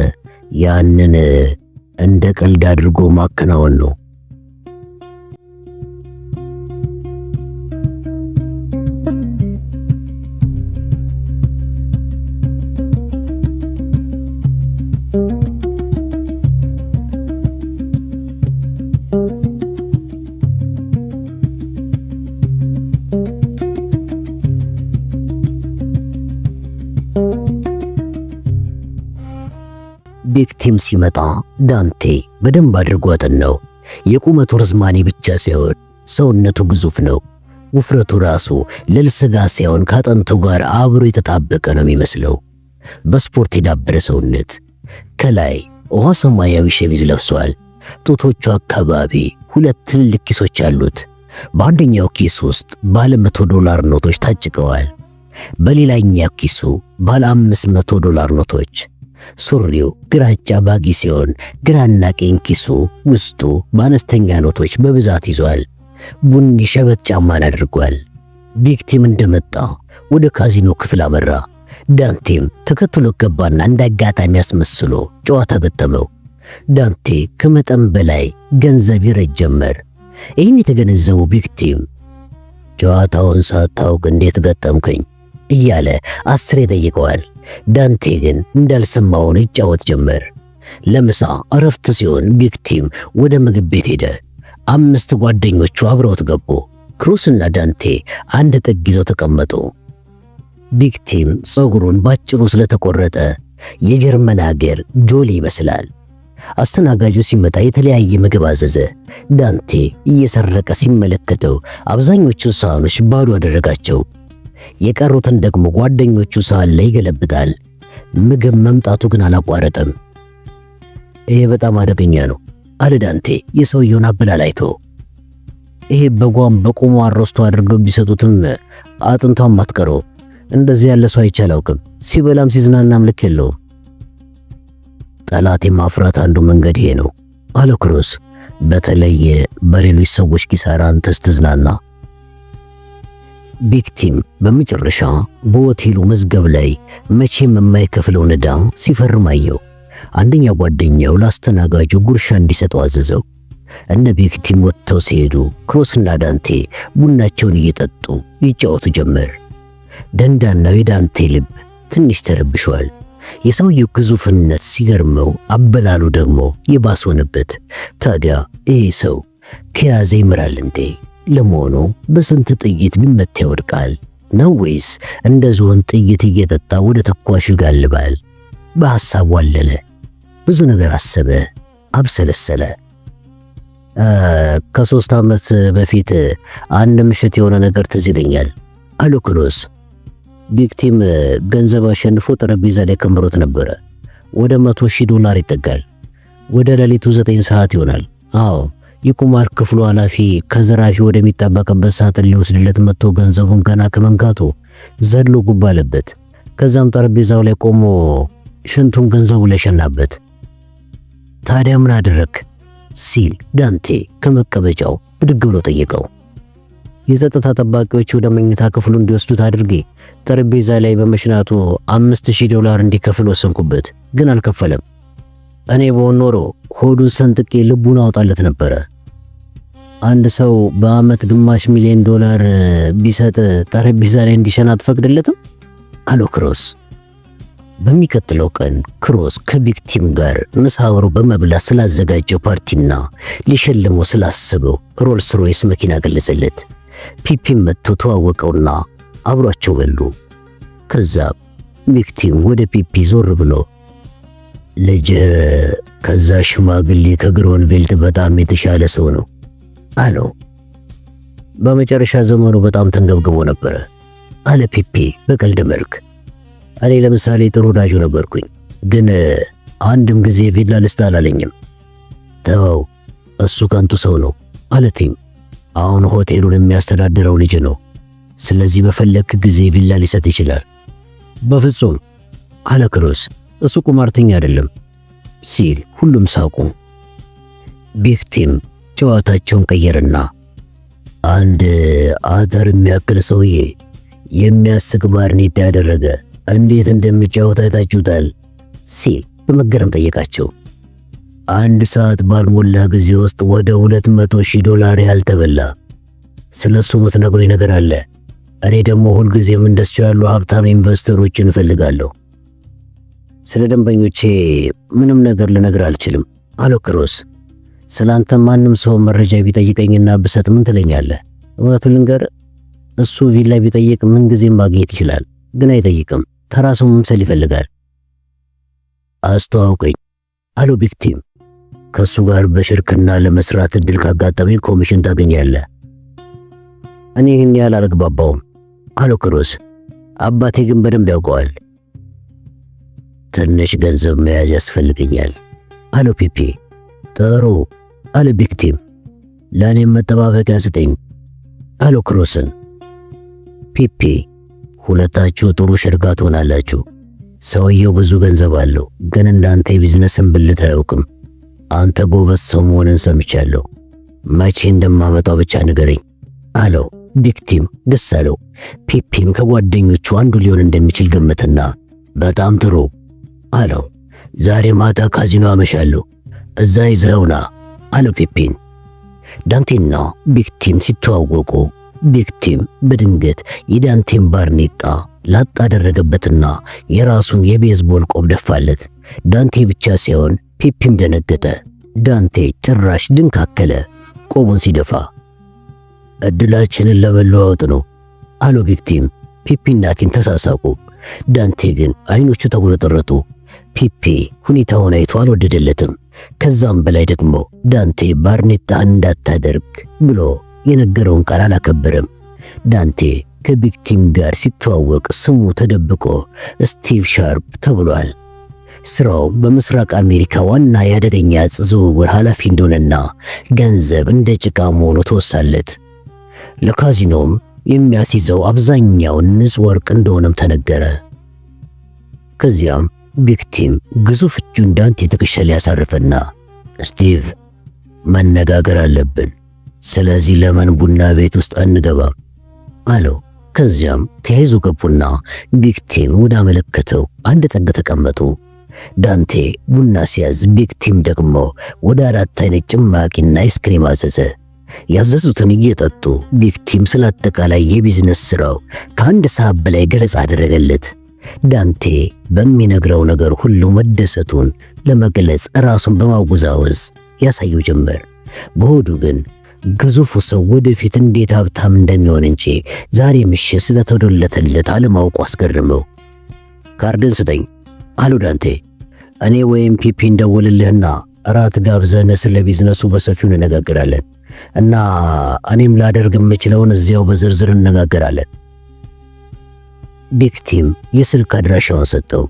ያንን እንደ ቀልድ አድርጎ ማከናወን ነው። ቢግ ቲም ሲመጣ ዳንቴ በደንብ አድርጎ አጠናው። የቁመቱ ርዝማኔ ብቻ ሳይሆን ሰውነቱ ግዙፍ ነው። ውፍረቱ ራሱ ለልስጋ ሳይሆን ከአጥንቱ ጋር አብሮ የተጣበቀ ነው የሚመስለው። በስፖርት የዳበረ ሰውነት። ከላይ ውሃ ሰማያዊ ሸሚዝ ለብሷል። ጡቶቹ አካባቢ ሁለት ትልልቅ ኪሶች አሉት። በአንደኛው ኪስ ውስጥ ባለ $100 ኖቶች ታጭቀዋል። በሌላኛው ኪሱ ባለ $500 ኖቶች። ሱሪው ግራጫ ባጊ ሲሆን ግራና ቀኝ ኪሱ ውስጡ በአነስተኛ ኖቶች በብዛት ይዟል። ቡኒ ሸበት ጫማን አድርጓል። ቢግ ቲም እንደመጣ ወደ ካዚኖ ክፍል አመራ። ዳንቴም ተከትሎ ገባና እንዳጋጣሚ ያስመስሎ ጨዋታ ገጠመው። ዳንቴ ከመጠን በላይ ገንዘብ ይረጅ ጀመር። ይህን የተገነዘበው ቢግ ቲም ጨዋታውን ሳታውቅ እንዴት ገጠምከኝ እያለ 10 ይጠይቀዋል። ዳንቴ ግን እንዳልሰማውን ይጫወት ጀመር። ለምሳ እረፍት ሲሆን ቢግ ቲም ወደ ምግብ ቤት ሄደ። 5 ጓደኞቹ አብረውት ገቡ። ክሩስና ዳንቴ አንድ ጥግ ይዘው ተቀመጡ። ቢግ ቲም ፀጉሩን ባጭሩ ስለተቆረጠ የጀርመን ሀገር ጆሊ ይመስላል። አስተናጋጁ ሲመጣ የተለያየ ምግብ አዘዘ። ዳንቴ እየሰረቀ ሲመለከተው አብዛኞቹን ሳህኖች ባዶ አደረጋቸው። የቀሩትን ደግሞ ጓደኞቹ ሳህን ላይ ይገለብጣል። ምግብ መምጣቱ ግን አላቋረጠም። ይሄ በጣም አደገኛ ነው አለ ዳንቴ የሰውየውን አበላል አይቶ። ይሄ በጓም በቆሞ አሮስቶ አድርገው ቢሰጡትም አጥንቷም አትቀረው። እንደዚህ ያለ ሰው አይቼ አላውቅም። ሲበላም ሲዝናናም ልክ የለውም። ጠላት የማፍራት አንዱ መንገድ ይሄ ነው አለ ክሮስ። በተለይ በሌሎች ሰዎች ኪሳራ አንተስ ትዝናና። ቢክቲም በመጨረሻ በሆቴሉ መዝገብ ላይ መቼም የማይከፍለውን ዕዳ ሲፈርም አየው። አንደኛ ጓደኛው ለአስተናጋጁ ጉርሻ እንዲሰጠው አዘዘው። እነ ቢክቲም ወጥተው ሲሄዱ ክሮስና ዳንቴ ቡናቸውን እየጠጡ ይጫወቱ ጀመር። ደንዳናው የዳንቴ ልብ ትንሽ ተረብሿል። የሰውየው ግዙፍነት ሲገርመው፣ አበላሉ ደግሞ ይባስ ሆነበት። ታዲያ ይህ ሰው ከያዘ ይምራል እንዴ? ለመሆኑ በስንት ጥይት ቢመታ ይወድቃል ነው ወይስ እንደ ዝሆን ጥይት እየጠጣ ወደ ተኳሹ ይጋልባል? በሐሳቡ አለለ። ብዙ ነገር አሰበ፣ አብሰለሰለ። ከ3 ዓመት በፊት አንድ ምሽት የሆነ ነገር ትዝ ይለኛል አለ ክሮስ። ቢክቲም ገንዘብ አሸንፎ ጠረጴዛ ላይ ከምሮት ነበረ። ወደ $100,000 ይጠጋል። ወደ ሌሊቱ 9 ሰዓት ይሆናል። አዎ የቁማር ክፍሉ ኃላፊ ከዘራፊ ወደሚጠበቅበት ሳጥን ሊወስድለት መጥቶ ገንዘቡን ገና ከመንካቱ ዘሎ ጉባ አለበት። ከዛም ጠረጴዛው ላይ ቆሞ ሽንቱን ገንዘቡ ላይ ሸናበት። ታዲያ ምን አደረክ ሲል ዳንቴ ከመቀበጫው ብድግ ብሎ ጠየቀው። የጸጥታ ጠባቂዎች ወደ መኝታ ክፍሉ እንዲወስዱት አድርጌ ጠረጴዛ ላይ በመሽናቱ $5,000 እንዲከፍል ወሰንኩበት፣ ግን አልከፈለም። እኔ በሆን ኖሮ ሆዱን ሰንጥቄ ልቡን አውጣለት ነበረ። አንድ ሰው በአመት $500,000 ቢሰጥ ጠረጴዛ ላይ እንዲሸና አትፈቅድለትም? አለው ክሮስ። በሚቀጥለው ቀን ክሮስ ከቢክቲም ጋር ምሳ አብሮ በመብላት ስላዘጋጀው ፓርቲና ሊሸልመው ስላሰበው ሮልስ ሮይስ መኪና ገለጸለት። ፒፒም መጥቶ ተዋወቀውና አብሯቸው በሉ። ከዛ ቢክቲም ወደ ፒፒ ዞር ብሎ ልጅ ከዛ ሽማግሌ ከግሮንቬልት በጣም የተሻለ ሰው ነው አለው። በመጨረሻ ዘመኑ በጣም ተንገብግቦ ነበረ አለ ፒፒ በቀልድ መልክ። እኔ ለምሳሌ ጥሩ ወዳጁ ነበርኩኝ፣ ግን አንድም ጊዜ ቪላ ልስጥ አላለኝም። ተው እሱ ከንቱ ሰው ነው አለ ቲም። አሁን ሆቴሉን የሚያስተዳድረው ልጅ ነው። ስለዚህ በፈለክ ጊዜ ቪላ ሊሰጥ ይችላል። በፍጹም አለ ክሮስ። እሱ ቁማርተኛ አይደለም ሲል ሁሉም ሳቁ። ቢክቲም ጨዋታቸውን ቀየረና አንድ አተር የሚያክል ሰውዬ የሚያስቅ ባርኔጣ ያደረገ እንዴት እንደሚጫወት አይታችሁታል ሲል በመገረም ጠየቃቸው። 1 ሰዓት ባልሞላ ጊዜ ውስጥ ወደ $200,000 ያህል ተበላ። ስለሱ የምትነግሩኝ ነገር አለ? እኔ ደግሞ ሁልጊዜም እንደሱ ያሉ ሀብታም ኢንቨስተሮችን እፈልጋለሁ። ስለ ደንበኞቼ ምንም ነገር ልነግር አልችልም አለው ክሮስ። ስላንተ ማንም ሰው መረጃ ቢጠይቀኝና ብሰጥ ምን ትለኛለህ? እውነቱን ልንገር፣ እሱ ቪላ ቢጠይቅ ምን ጊዜም ማግኘት ይችላል፣ ግን አይጠይቅም። ተራ ሰው መምሰል ይፈልጋል። አስተዋውቀኝ አለው ቢክቲም። ከሱ ጋር በሽርክና ለመስራት እድል ካጋጠመኝ ኮሚሽን ታገኛለህ። እኔ ይህን ያህል አልግባባውም አለው ክሮስ። አባቴ ግን በደንብ ያውቀዋል። ትንሽ ገንዘብ መያዝ ያስፈልገኛል አለው ፒፒ። ጥሩ አለ ቢክቲም። ለእኔም መጠባበቂያ ስጠኝ አለው ክሮስን። ፒፒ ሁለታችሁ ጥሩ ሽርካ ትሆናላችሁ። ሰውየው ብዙ ገንዘብ አለው፣ ግን እንዳንተ የቢዝነስን ብልት አያውቅም። አንተ ጎበዝ ሰው መሆንን ሰምቻለሁ። መቼ እንደማመጣው ብቻ ንገረኝ አለው። ቢክቲም ደስ አለው። ፒፒም ከጓደኞቹ አንዱ ሊሆን እንደሚችል ገመተና በጣም ጥሩ አለው። ዛሬ ማታ ካዚኖ አመሻለሁ፣ እዛ ይዘውና አለው ፒፒን። ዳንቴና ቢክቲም ሲተዋወቁ ቢክቲም በድንገት የዳንቴን ባርኔጣ ላጥ አደረገበትና የራሱን የቤዝቦል ቆብ ደፋለት። ዳንቴ ብቻ ሳይሆን ፒፒም ደነገጠ። ዳንቴ ጭራሽ ድንካከለ ቆቡን ሲደፋ። እድላችንን ለመለዋወጥ ነው አለው ቢክቲም። ፒፒና ቲም ተሳሳቁ። ዳንቴ ግን አይኖቹ ተጉረጠረጡ። ፒፒ ሁኔታውን አይቶ አልወደደለትም። ከዛም በላይ ደግሞ ዳንቴ ባርኔጣ እንዳታደርግ ብሎ የነገረውን ቃል አላከበረም። ዳንቴ ከቢክቲም ጋር ሲተዋወቅ ስሙ ተደብቆ ስቲቭ ሻርፕ ተብሏል። ስራው በምስራቅ አሜሪካ ዋና የአደገኛ ዕፅ ዝውውር ኃላፊ እንደሆነና ገንዘብ እንደ ጭቃ መሆኑ ተወሳለት። ለካዚኖም የሚያስይዘው አብዛኛው ንጹህ ወርቅ እንደሆነም ተነገረ። ከዚያም ቢክቲም ግዙፍ እጁን ዳንቴ ትከሻ ላይ ያሳርፈና ስቲቭ መነጋገር አለብን። ስለዚህ ለምን ቡና ቤት ውስጥ አንገባም አለው። ከዚያም ተያይዞ ገቡና ቢግ ቲም ወደ አመለከተው አንድ ጥግ ተቀመጡ። ዳንቴ ቡና ሲያዝ ቢግ ቲም ደግሞ ወደ 4 አይነት ጭማቂና አይስክሪም አዘዘ። ያዘዙትን እየጠጡ ቢግ ቲም ስለ አጠቃላይ የቢዝነስ ስራው ከአንድ ሰዓት በላይ ገለጻ አደረገለት። ዳንቴ በሚነግረው ነገር ሁሉ መደሰቱን ለመግለጽ ራሱን በማወዛወዝ ያሳየው ጀመር። በሆዱ ግን ግዙፉ ሰው ወደፊት እንዴት ሀብታም እንደሚሆን እንጂ ዛሬ ምሽት ስለተወደለተለት አለማወቁ አስገርመው። ካርድን ስጠኝ አለው ዳንቴ። እኔ ወይም ፒፒ እንደውልልህና እራት ጋብዘን ስለ ቢዝነሱ በሰፊው እንነጋገራለን እና እኔም ላደርግ የምችለውን እዚያው በዝርዝር እንነጋገራለን። ቢግ ቲም የስልክ አድራሻውን ሰጠው።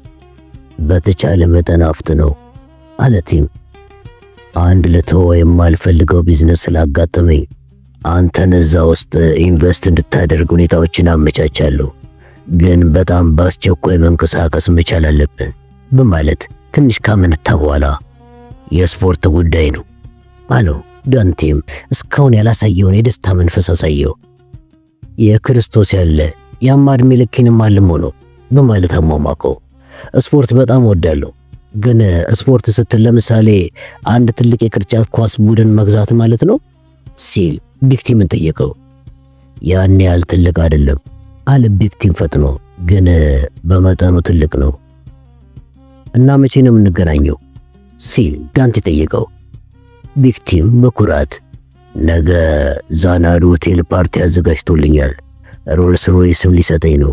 በተቻለ መጠን አፍጥነው አለ ቲም። አንድ ልተወው የማልፈልገው ቢዝነስ ስላጋጠመኝ አንተን እዛ ውስጥ ኢንቨስት እንድታደርግ ሁኔታዎችን አመቻቻለሁ፣ ግን በጣም በአስቸኳይ መንቀሳቀስ መቻል አለብን በማለት ትንሽ ካመነታ በኋላ የስፖርት ጉዳይ ነው አለው። ዳንቴም እስካሁን ያላሳየውን የደስታ መንፈስ አሳየው። የክርስቶስ ያለ ያማ ዕድሜ ልኬንም አልሞ ነው በማለት አሟሟቀው። ስፖርት በጣም ወዳለሁ፣ ግን ስፖርት ስትል ለምሳሌ አንድ ትልቅ የቅርጫት ኳስ ቡድን መግዛት ማለት ነው ሲል ቢግ ቲምን ጠየቀው። ያን ያህል ትልቅ አይደለም አለ ቢግ ቲም ፈጥኖ፣ ግን በመጠኑ ትልቅ ነው። እና መቼ ነው የምንገናኘው ሲል ዳንቴ ጠየቀው። ቢግ ቲም በኩራት ነገ ዛናዱ ሆቴል ፓርቲ አዘጋጅቶልኛል፣ ሮልስ ሮይስም ሊሰጠኝ ነው።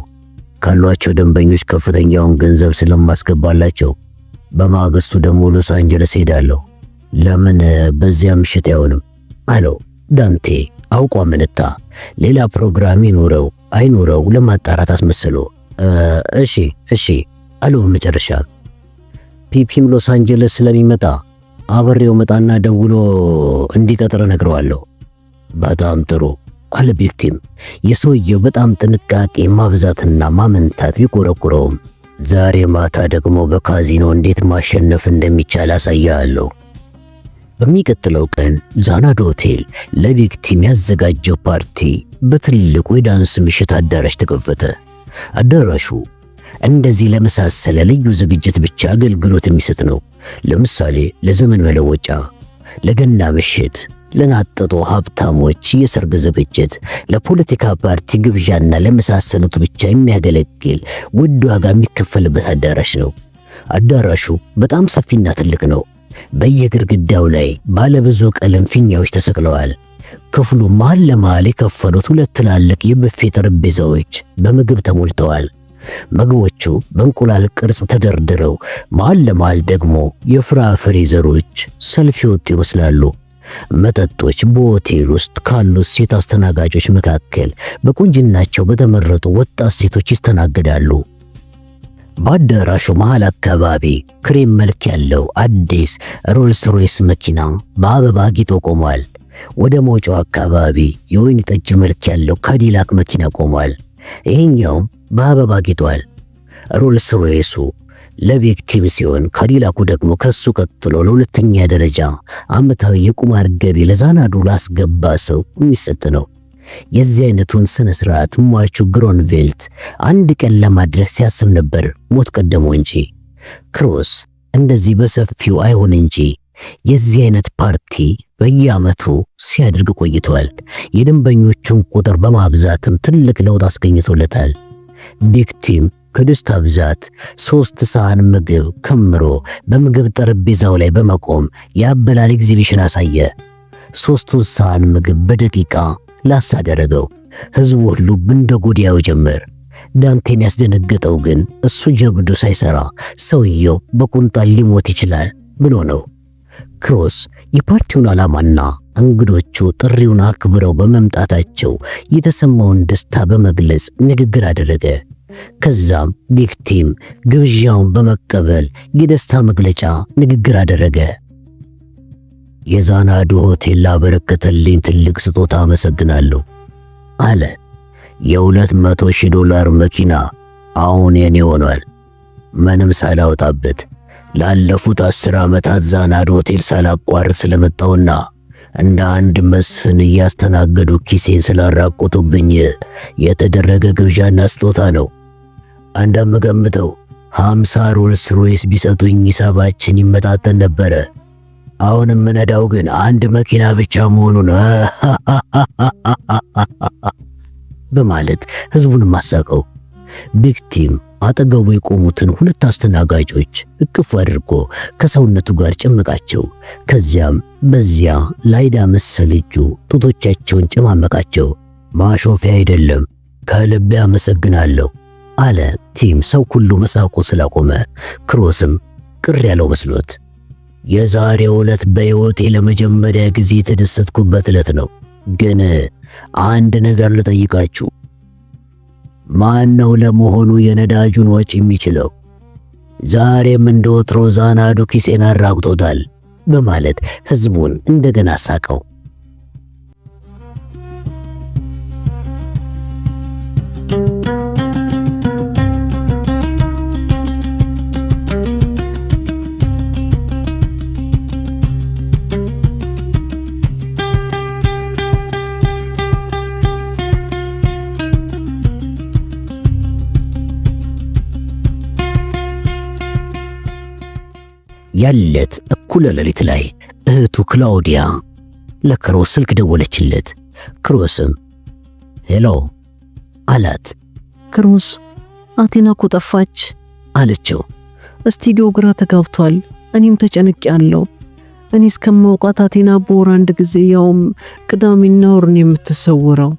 ካሏቸው ደንበኞች ከፍተኛውን ገንዘብ ስለማስገባላቸው በማግስቱ ደግሞ ሎስ አንጀለስ ሄዳለሁ። ለምን በዚያ ምሽት አይሆንም አለው። ዳንቴ አውቆ አመነታ። ሌላ ፕሮግራም ይኖረው አይኖረው ለማጣራት አስመስሎ እሺ አለው። በመጨረሻ ፒፒም ሎስ አንጀለስ ስለሚመጣ አብሬው መጣና ደውሎ እንዲቀጥር ነግረዋለሁ። በጣም ጥሩ አለ ቢግ ቲም። የሰውየው በጣም ጥንቃቄ ማብዛትና ማመንታት ቢቆረቁረውም ዛሬ ማታ ደግሞ በካዚኖ እንዴት ማሸነፍ እንደሚቻል አሳያለሁ። በሚቀጥለው ቀን ዛናዶ ሆቴል ለቢግ ቲም ያዘጋጀው ፓርቲ በትልቁ የዳንስ ምሽት አዳራሽ ተከፈተ። አዳራሹ እንደዚህ ለመሳሰለ ልዩ ዝግጅት ብቻ አገልግሎት የሚሰጥ ነው። ለምሳሌ ለዘመን መለወጫ፣ ለገና ምሽት፣ ለናጠጡ ሀብታሞች የሰርግ ዝግጅት፣ ለፖለቲካ ፓርቲ ግብዣና ለመሳሰሉት ብቻ የሚያገለግል ውድ ዋጋ የሚከፈልበት አዳራሽ ነው። አዳራሹ በጣም ሰፊና ትልቅ ነው። በየግድግዳው ላይ ባለብዙ ቀለም ፊኛዎች ተሰቅለዋል። ክፍሉ መሃል ለመሃል የከፈሉት 2 ትላልቅ የብፌ ጠረጴዛዎች በምግብ ተሞልተዋል። ምግቦቹ በእንቁላል ቅርጽ ተደርድረው መሃል ለመሃል ደግሞ የፍራፍሬ ዘሮች ሰልፍ የወጡ ይመስላሉ። መጠጦች በሆቴል ውስጥ ካሉት ሴት አስተናጋጆች መካከል በቁንጅናቸው በተመረጡ ወጣት ሴቶች ይስተናገዳሉ። በአዳራሹ መሃል አካባቢ ክሬም መልክ ያለው አዲስ ሮልስ ሮይስ መኪና በአበባ ጊጦ ቆሟል። ወደ መውጫው አካባቢ የወይን ጠጅ መልክ ያለው ካዲላክ መኪና ቆሟል። ይሄኛውም በአበባ ጊጧል። ሮልስ ሮይሱ ለቢግ ቲም ሲሆን ካዲላኩ ደግሞ ከሱ ቀጥሎ ለሁለተኛ ደረጃ ዓመታዊ የቁማር ገቢ ለዛናዱ ላስገባ ሰው የሚሰጥ ነው። የዚህ አይነቱን ስነ ስርዓት ሟቹ ግሮንቬልት አንድ ቀን ለማድረግ ሲያስብ ነበር ሞት ቀደመው እንጂ። ክሮስ እንደዚህ በሰፊው አይሆን እንጂ የዚህ አይነት ፓርቲ በየዓመቱ ሲያደርግ ቆይቷል። የደንበኞቹን ቁጥር በማብዛትም ትልቅ ለውጥ አስገኝቶለታል። ቢግ ቲም ከደስታ ብዛት 3 ሰሃን ምግብ ከምሮ በምግብ ጠረጴዛው ላይ በመቆም የአበላል ኤግዚቢሽን አሳየ። 3 ሰሃን ምግብ በደቂቃ ላሳደረገው ህዝቡ ሁሉ እንደ ጎዲያው ጀመር። ዳንቴን ያስደነገጠው ግን እሱ ጀብዱ ሳይሰራ ሰውየው በቁንጣን ሊሞት ይችላል ብሎ ነው። ክሮስ የፓርቲውን ዓላማና እንግዶቹ ጥሪውን አክብረው በመምጣታቸው የተሰማውን ደስታ በመግለጽ ንግግር አደረገ። ከዛም ቢግ ቲም ግብዣውን በመቀበል የደስታ መግለጫ ንግግር አደረገ። የዛናዱ ሆቴል ላበረከተልኝ ትልቅ ስጦታ አመሰግናለሁ አለ። $200,000 መኪና አሁን የኔ ሆኗል። ምንም ሳላወጣበት ላለፉት 10 ዓመታት ዛናዱ ሆቴል ሳላቋርጥ ስለመጣውና እንደ አንድ መስፍን እያስተናገዱ ኪሴን ስላራቆቱብኝ የተደረገ ግብዣና ስጦታ ነው። እንደምገምተው 50 ሮልስ ሮይስ ቢሰጡኝ ሂሳባችን ይመጣጠን ነበረ። አሁን የምነዳው ግን አንድ መኪና ብቻ መሆኑ ነው በማለት ህዝቡን ማሳቀው። ቢግ ቲም አጠገቡ የቆሙትን ሁለት አስተናጋጆች እቅፍ አድርጎ ከሰውነቱ ጋር ጨመቃቸው። ከዚያም በዚያ ላይዳ መሰል እጁ ጡቶቻቸውን ጨማመቃቸው። ማሾፊያ አይደለም፣ ከልቤ አመሰግናለሁ አለ ቲም ሰው ሁሉ መሳቁ ስላቆመ። ክሮስም ቅር ያለው መስሎት የዛሬው ዕለት በሕይወቴ ለመጀመሪያ ጊዜ የተደሰትኩበት ዕለት ነው። ግን አንድ ነገር ልጠይቃችሁ፣ ማን ነው ለመሆኑ የነዳጁን ወጪ የሚችለው? ዛሬም እንደወትሮ ዛናዱ ኪሴን አራቁቶታል በማለት ህዝቡን እንደገና ሳቀው። ያለት እኩለ ሌሊት ላይ እህቱ ክላውዲያ ለክሮስ ስልክ ደወለችለት። ክሮስም ሄሎ አላት። ክሮስ አቴና እኮ ጠፋች አለችው። ስቱዲዮ ግራ ተጋብቷል። እኔም ተጨንቄያለሁ። እኔ እስከማውቃት አቴና በወር አንድ ጊዜ ያውም ቅዳሜና እሁድ ነው የምትሰወረው።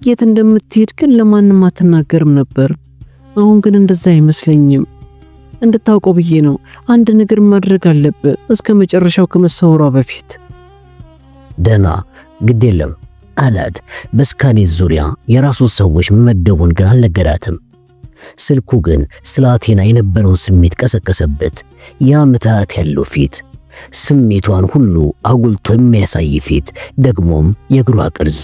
የት እንደምትሄድ ግን ለማንም አትናገርም ነበር። አሁን ግን እንደዛ አይመስለኝም። እንድታውቀው ብዬ ነው። አንድ ነገር ማድረግ አለብህ እስከ መጨረሻው ከመሰወሯ በፊት። ደና ግድ የለም አላት። በስካኔት ዙሪያ የራሱ ሰዎች መመደቡን ግን አልነገራትም። ስልኩ ግን ስለ አቴና የነበረውን ስሜት ቀሰቀሰበት። ያ ምትሃት ያለው ፊት፣ ስሜቷን ሁሉ አጉልቶ የሚያሳይ ፊት፣ ደግሞም የእግሯ ቅርጽ፣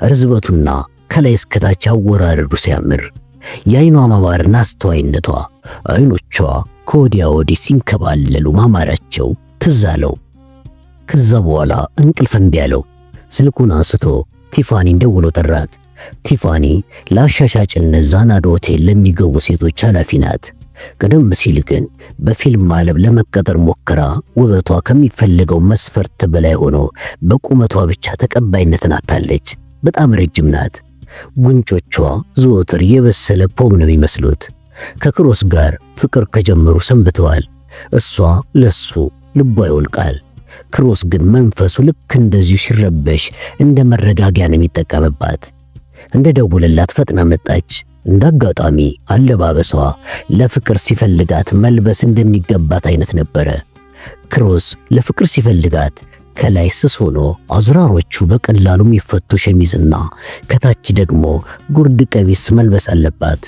ርዝበቱና ከላይ እስከታች አወራረዱ ሲያምር፣ የአይኗ ማማርና አስተዋይነቷ፣ አይኖቿ ከወዲያ ወዲህ ሲንከባለሉ ማማራቸው ትዝ አለው። ከዛ በኋላ እንቅልፍ እምቢ አለው። ስልኩን አንስቶ ቲፋኒን ደውሎ ጠራት። ቲፋኒ ለአሻሻጭነት ዛናዶ ሆቴል ለሚገቡ ሴቶች ኃላፊ ናት። ቀደም ሲል ግን በፊልም ዓለም ለመቀጠር ሞክራ ውበቷ ከሚፈልገው መስፈርት በላይ ሆኖ በቁመቷ ብቻ ተቀባይነትን አጣለች። በጣም ረጅም ናት። ጉንጮቿ ዘወትር የበሰለ ፖም ነው የሚመስሉት። ከክሮስ ጋር ፍቅር ከጀመሩ ሰንብተዋል። እሷ ለሱ ልቧ ይወልቃል። ክሮስ ግን መንፈሱ ልክ እንደዚሁ ሲረበሽ እንደ መረጋጊያ ነው የሚጠቀምባት። እንደ ደውልላት ፈጥና መጣች። እንዳጋጣሚ አለባበሷ ለፍቅር ሲፈልጋት መልበስ እንደሚገባት አይነት ነበረ። ክሮስ ለፍቅር ሲፈልጋት ከላይ ስስ ሆኖ አዝራሮቹ በቀላሉ የሚፈቱ ሸሚዝና ከታች ደግሞ ጉርድ ቀሚስ መልበስ አለባት።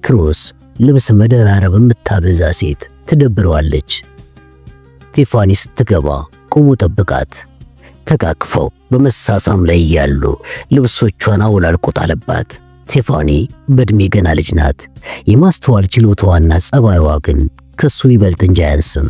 ክሮስ ልብስ መደራረብ የምታበዛ ሴት ትደብረዋለች። ቲፋኒ ስትገባ ቆሞ ጠብቃት። ተቃቅፈው በመሳሳም ላይ ያሉ ልብሶቿን አውላልቆ ጣለባት። ቲፋኒ በእድሜ ገና ልጅ ናት። የማስተዋል ችሎታዋና ጸባይዋ ግን ከሱ ይበልጥ እንጂ አያንስም።